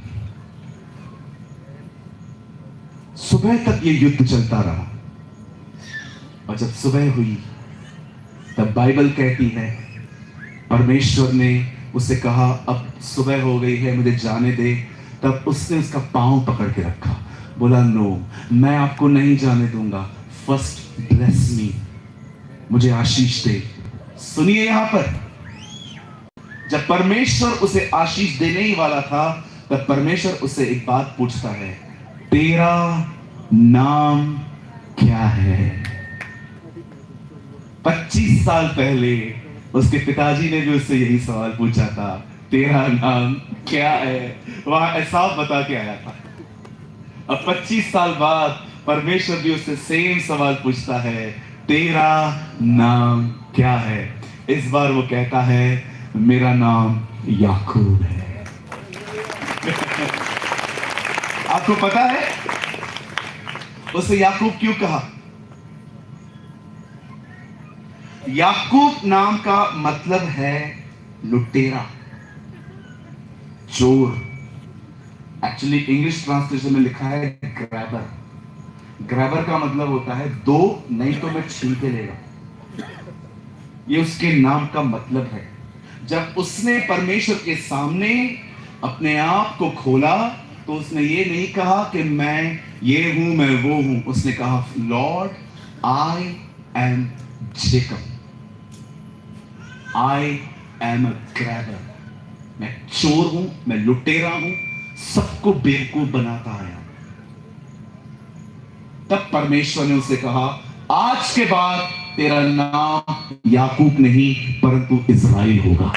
सुबह तक ये युद्ध चलता रहा और जब सुबह हुई तब बाइबल कहती है परमेश्वर ने उसे कहा, अब सुबह हो गई है, मुझे जाने दे। तब उसने उसका पांव पकड़ के रखा, बोला नो, मैं आपको नहीं जाने दूंगा। फर्स्ट ब्लेस मी, मुझे आशीष दे। सुनिए यहां पर, जब परमेश्वर उसे आशीष देने ही वाला था, तब परमेश्वर उसे एक बात पूछता है, तेरा नाम क्या है? 25 साल पहले उसके पिताजी ने भी उससे यही सवाल पूछा था, तेरा नाम क्या है? वहां एसाव बता के आया था। अब 25 साल बाद परमेश्वर भी उससे सेम सवाल पूछता है, तेरा नाम क्या है? इस बार वो कहता है, मेरा नाम याकूब है। आपको पता है उसे याकूब क्यों कहा? याकूब नाम का मतलब है लुटेरा, चोर। एक्चुअली इंग्लिश ट्रांसलेशन में लिखा है ग्रैबर। ग्रैबर का मतलब होता है दो, नहीं तो मैं छीन के लेगा। ये उसके नाम का मतलब है। जब उसने परमेश्वर के सामने अपने आप को खोला, तो उसने ये नहीं कहा कि मैं ये हूं, मैं वो हूं। उसने कहा, Lord I am Jacob, I am a grabber. मैं चोर हूं, मैं लुटेरा हूं, सबको बेवकूफ बनाता आया। तब परमेश्वर ने उसे कहा, आज के बाद तेरा नाम याकूब नहीं परंतु इज़राइल होगा।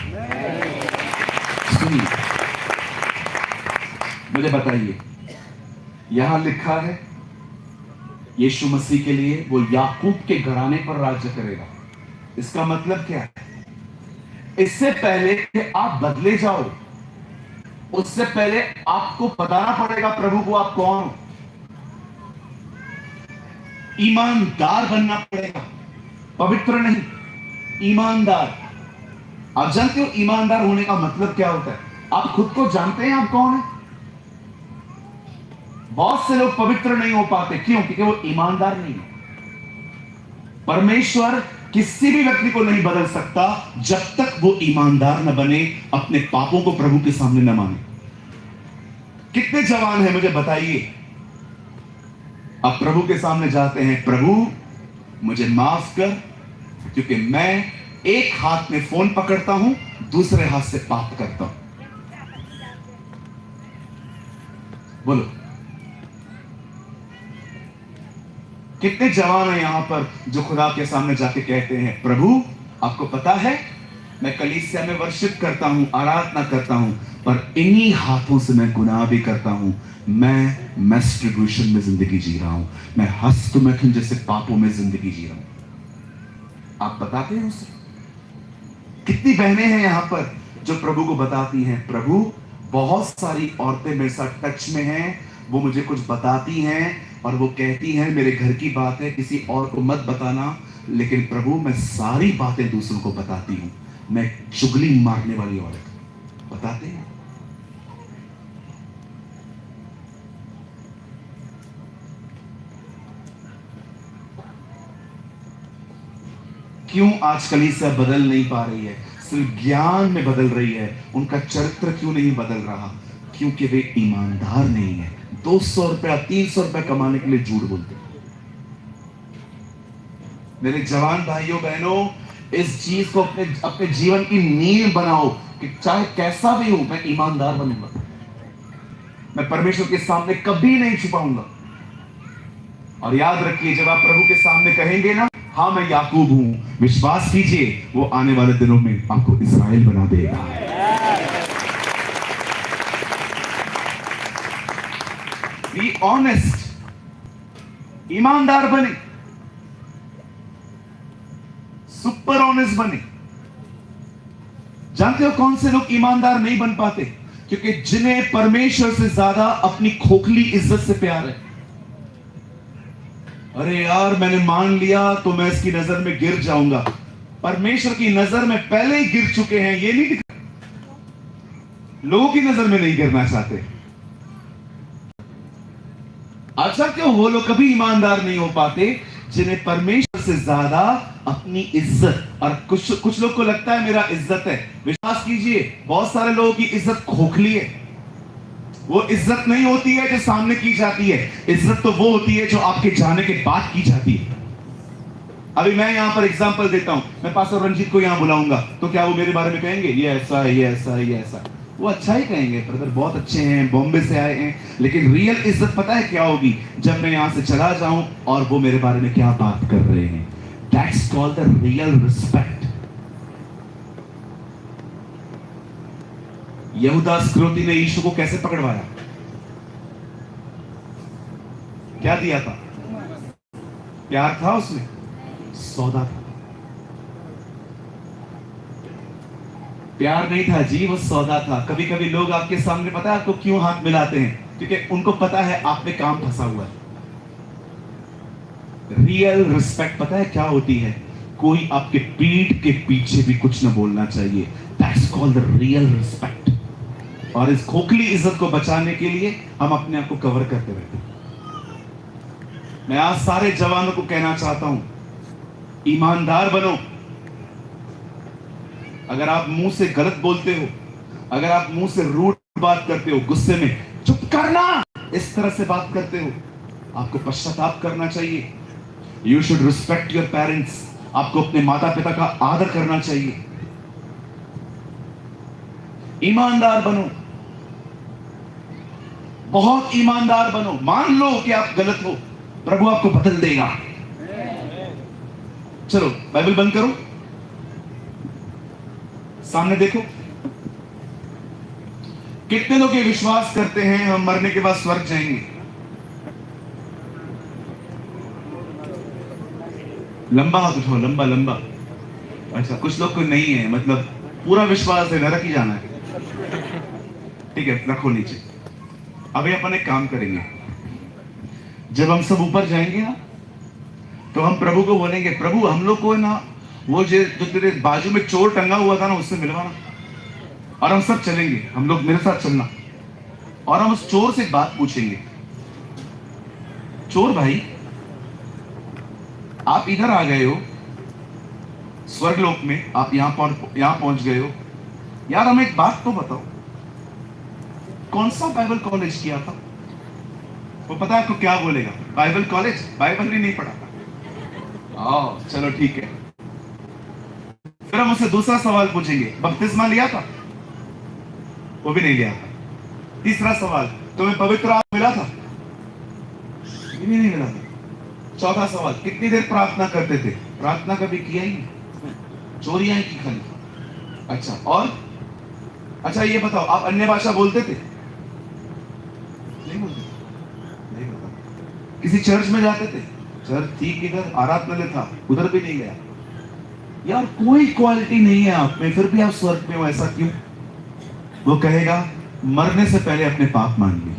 सुनिए, मुझे बताइए, यहां लिखा है यीशु मसीह के लिए वो याकूब के घराने पर राज्य करेगा। इसका मतलब क्या है? इससे पहले कि आप बदले जाओ, उससे पहले आपको बताना पड़ेगा प्रभु को आप कौन हो। ईमानदार बनना पड़ेगा, पवित्र नहीं, ईमानदार। आप जानते हो ईमानदार होने का मतलब क्या होता है? आप खुद को जानते हैं आप कौन है? बहुत से लोग पवित्र नहीं हो पाते, क्यों? क्योंकि वो ईमानदार नहीं है। परमेश्वर किसी भी व्यक्ति को नहीं बदल सकता जब तक वो ईमानदार न बने, अपने पापों को प्रभु के सामने न माने। कितने जवान हैं मुझे बताइए, अब प्रभु के सामने जाते हैं, प्रभु मुझे माफ कर, क्योंकि मैं एक हाथ में फोन पकड़ता हूं, दूसरे हाथ से पाप करता हूं। बोलो, कितने जवान हैं यहां पर जो खुदा के सामने जाके कहते हैं, प्रभु आपको पता है मैं कलीसिया में वर्शिप करता हूं, आराधना करता हूं, पर इन्हीं हाथों से मैं गुनाह भी करता हूं। मैं मैस्टरब्यूशन में जिंदगी जी रहा हूं, मैं हस्तमैथुन जैसे पापों में जिंदगी जी रहा हूं। आप बताते हैं उसे? कितनी बहनें हैं यहां पर जो प्रभु को बताती हैं, प्रभु बहुत सारी औरतें मेरे साथ टच में हैं, वो मुझे कुछ बताती हैं और वो कहती हैं मेरे घर की बात है, किसी और को मत बताना, लेकिन प्रभु मैं सारी बातें दूसरों को बताती हूं, मैं चुगली मारने वाली औरत। बताते हैं? क्यों आज कलीसिया बदल नहीं पा रही है? सिर्फ ज्ञान में बदल रही है, उनका चरित्र क्यों नहीं बदल रहा? क्योंकि वे ईमानदार नहीं है। 200 रुपया 300 रुपया कमाने के लिए झूठ बोलते। मेरे जवान भाइयों बहनों, इस चीज को अपने जीवन की नींव बनाओ कि चाहे कैसा भी हूं, मैं ईमानदार बनूंगा, मैं परमेश्वर के सामने कभी नहीं छुपाऊंगा। और याद रखिए, जब आप प्रभु के सामने कहेंगे ना, हाँ मैं याकूब हूं, विश्वास कीजिए वो आने वाले दिनों में आपको इस्राएल बना देगा। बी ऑनेस्ट, ईमानदार बने, सुपर ऑनेस्ट बने। जानते हो कौन से लोग ईमानदार नहीं बन पाते? क्योंकि जिन्हें परमेश्वर से ज्यादा अपनी खोखली इज्जत से प्यार है। अरे यार मैंने मान लिया तो मैं इसकी नजर में गिर जाऊंगा। परमेश्वर की नजर में पहले ही गिर चुके हैं, ये नहीं दिखा, लोगों की नजर में नहीं गिरना चाहते। अच्छा, क्यों वो लोग कभी ईमानदार नहीं हो पाते? जिन्हें परमेश्वर से ज्यादा अपनी इज्जत, और कुछ लोग को लगता है मेरा इज्जत है। विश्वास कीजिए, बहुत सारे लोगों की इज्जत खोखली है। वो इज्जत नहीं होती है जो सामने की जाती है, इज्जत तो वो होती है जो आपके जाने के बाद की जाती है। अभी मैं यहां पर एग्जांपल देता हूं, मैं पास्टर रंजीत को यहां बुलाऊंगा तो क्या वो मेरे बारे में कहेंगे ये ऐसा है, ये ऐसा है, ये ऐसा है? वो अच्छा ही कहेंगे, ब्रदर बहुत अच्छे हैं, बॉम्बे से आए हैं। लेकिन रियल इज्जत पता है क्या होगी? जब मैं यहां से चला जाऊं और वो मेरे बारे में क्या बात कर रहे हैं। That's called the real respect. यहूदा इस्करियोती ने यीशु को कैसे पकड़वाया? क्या दिया था? प्यार था उसमें, सौदा था। प्यार नहीं था जी, वो सौदा था। कभी कभी लोग आपके सामने, पता है आपको क्यों हाथ मिलाते हैं? क्योंकि उनको पता है आप में काम फंसा हुआ है। रियल रिस्पेक्ट पता है क्या होती है? कोई आपके पीठ के पीछे भी कुछ न बोलना चाहिए। That's called the real respect. और इस खोखली इज्जत को बचाने के लिए हम अपने आप को कवर करते रहते हैं। मैं आज सारे जवानों को कहना चाहता हूं, ईमानदार बनो। अगर आप मुंह से गलत बोलते हो, अगर आप मुंह से रूड बात करते हो, गुस्से में चुप करना, इस तरह से बात करते हो, आपको पश्चाताप करना चाहिए। You should respect your parents. आपको अपने माता पिता का आदर करना चाहिए। ईमानदार बनो, बहुत ईमानदार बनो। मान लो कि आप गलत हो, प्रभु आपको बदल देगा। चलो बाइबल बंद करो, सामने देखो। कितने लोग ये विश्वास करते हैं हम मरने के बाद स्वर्ग जाएंगे? लंबा हाथ उठाओ, लंबा लंबा। अच्छा, कुछ लोग को नहीं है, मतलब पूरा विश्वास है नरक ही जाना है। ठीक है, रखो नीचे। अभी अपन एक काम करेंगे, जब हम सब ऊपर जाएंगे ना, तो हम प्रभु को बोलेंगे, प्रभु हम लोग को है ना वो जो तेरे बाजू में चोर टंगा हुआ था ना, उससे मिलवाना। और हम सब चलेंगे, हम लोग मेरे साथ चलना, और हम उस चोर से एक बात पूछेंगे, चोर भाई आप इधर आ गए हो, स्वर्गलोक में आप यहाँ पहुंच गए हो। यार हमें एक बात तो बताओ, कौन सा बाइबल कॉलेज किया था? वो पता है आपको क्या बोलेगा? बाइबल कॉलेज, बाइबल भी नहीं पढ़ा था। चलो ठीक है। फिर हम उससे दूसरा सवाल पूछेंगे, बपतिस्मा लिया था? वो भी नहीं लिया था। तीसरा सवाल, तुम्हें पवित्र आत्मा मिला था? ये भी नहीं मिला था। चौथा सवाल, कितनी देर प्रार्थना करते थे? प्रार्थना कभी किया ही नहीं, चोरियां की खाली। अच्छा, और अच्छा ये बताओ, आप अन्य भाषा बोलते थे? नहीं बोलते? नहीं बोलता। किसी चर्च में जाते थे? चर्च थी किधर? आराधनालय था, उधर भी नहीं गया। यार कोई क्वालिटी नहीं है आप में, फिर भी आप स्वर्ग में हो, ऐसा क्यों? वो कहेगा मरने से पहले अपने पाप मान ली।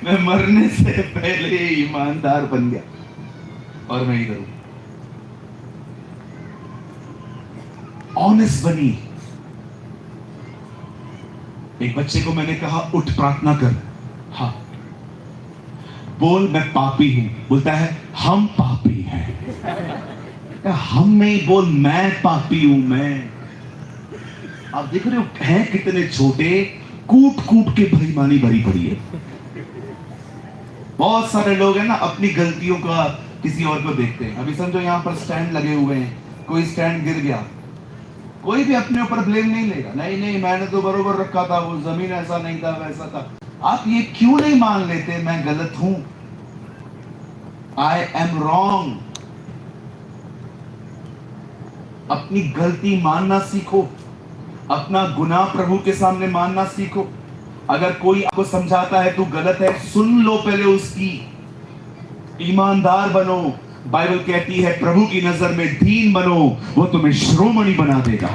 मैं मरने से पहले ईमानदार बन गया और मैं इधर हूं। ऑनेस्ट बनी। एक बच्चे को मैंने कहा उठ प्रार्थना कर। हाँ, बोल मैं पापी हूं। बोलता है हम पापी हैं। हम नहीं, बोल मैं पापी हूं। मैं, आप देख रहे हो हैं कितने छोटे, कूट कूट के बेईमानी भरी पड़ी है। बहुत सारे लोग हैं ना, अपनी गलतियों का किसी और को देखते हैं। अभी समझो यहां पर स्टैंड लगे हुए हैं, कोई स्टैंड गिर गया, कोई भी अपने ऊपर ब्लेम नहीं लेगा। नहीं मैंने तो बरोबर रखा था, वो जमीन ऐसा नहीं था, वैसा था। आप ये क्यों नहीं मान लेते मैं गलत हूं? I am wrong. अपनी गलती मानना सीखो, अपना गुनाह प्रभु के सामने मानना सीखो। अगर कोई आपको समझाता है तू गलत है, सुन लो पहले उसकी। ईमानदार बनो। बाइबल कहती है प्रभु की नजर में दीन बनो, वो तुम्हें श्रोमणी बना देगा।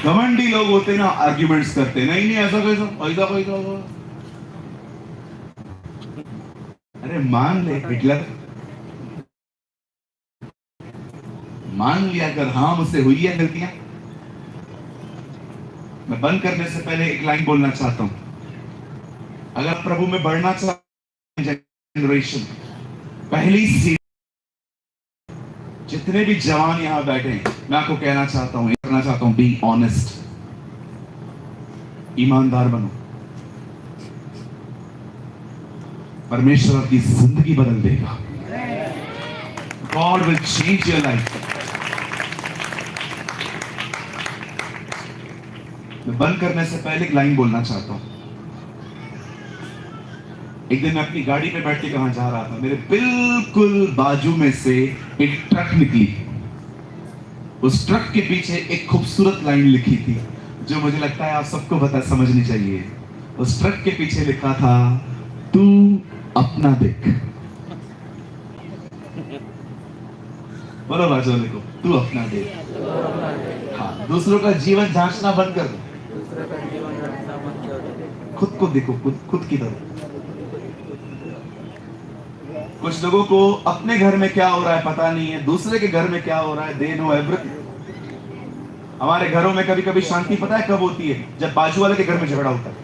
घमंडी लोग होते ना, आर्ग्यूमेंट्स करते, नहीं ऐसा कैसा। अरे मान ले, हिटलर मान लिया कर, हाँ मुझसे हुई है गलतियां। मैं बंद करने से पहले एक लाइन बोलना चाहता हूं। अगर प्रभु में बढ़ना चाहते जनरेशन, पहली सीढ़ी, जितने भी जवान यहां बैठे हैं, मैं आपको कहना चाहता हूं बी ऑनेस्ट। ईमानदार बनो। परमेश्वर आपकी जिंदगी बदल देगा। God will change your life. मैं बंद करने से पहले एक लाइन बोलना चाहता हूं। एक दिन मैं अपनी गाड़ी पे बैठ के कहां जा रहा था, मेरे बिल्कुल बाजू में से एक ट्रक निकली। उस ट्रक के पीछे एक खूबसूरत लाइन लिखी थी, जो मुझे लगता है आप सबको पता समझनी चाहिए। उस ट्रक के पीछे लिखा था, तू अपना देख। बोलो बाजू वाले को, तू अपना देख। हाँ, दूसरों का जीवन जांचना बंद कर दो। खुद को देखो, खुद की तरफ। कुछ लोगों को अपने घर में क्या हो रहा है पता नहीं है, दूसरे के घर में क्या हो रहा है दे नो एवरीथिंग। हमारे घरों में कभी कभी शांति पता है कब होती है? जब बाजू वाले के घर में झगड़ा होता है।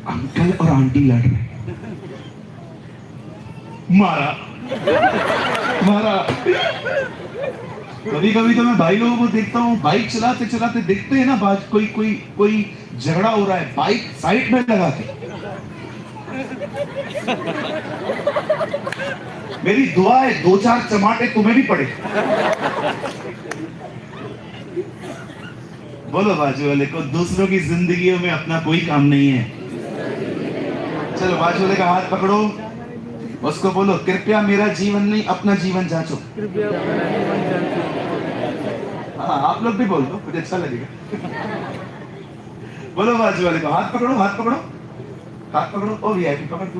अंकल और आंटी लड़ रहे, मारा। कभी कभी तो मैं भाई लोगों को देखता हूँ, बाइक चलाते चलाते देखते हैं ना, कोई झगड़ा हो रहा है, बाइक साइड में लगा के। मेरी दुआ है 2-4 चमाटे तुम्हें भी पड़े। बोलो बाजू वाले को, दूसरों की जिंदगियों में अपना कोई काम नहीं है। चलो बाजू वाले का हाथ पकड़ो, उसको बोलो कृपया मेरा जीवन नहीं अपना जीवन जांचो। हाँ, आप लोग भी बोल दो, मुझे अच्छा लगेगा। बोलो बाजू वाले को, हाथ पकड़ो, हाथ पकड़ो, हाथ पकड़ो। ओ वीआईपी पकड़ तू।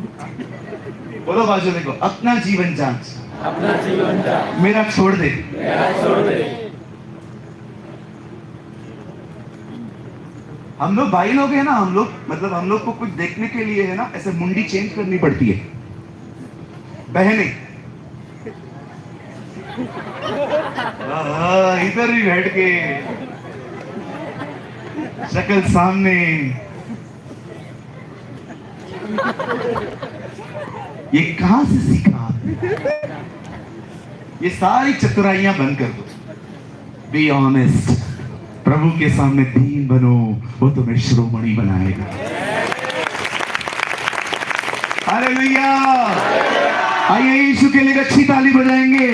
बोलो बाजू वाले को, अपना जीवन जांच, अपना जीवन जांच, मेरा छोड़ दे। हम लोग भाई लोग हैं ना, हम लोग मतलब हम लोग को कुछ देखने के लिए है ना ऐसे मुंडी चेंज करनी पड़ती है। बहने इधर ही बैठ के शक्ल सामने, ये कहां से सीखा? ये सारी चतुराइयां बंद कर दो। बी ऑनेस्ट, प्रभु के सामने दीन बनो, वो तुम्हें श्रोमणी बनाएगा। हालेलुया। आइए यीशु के लिए अच्छी ताली बजाएंगे।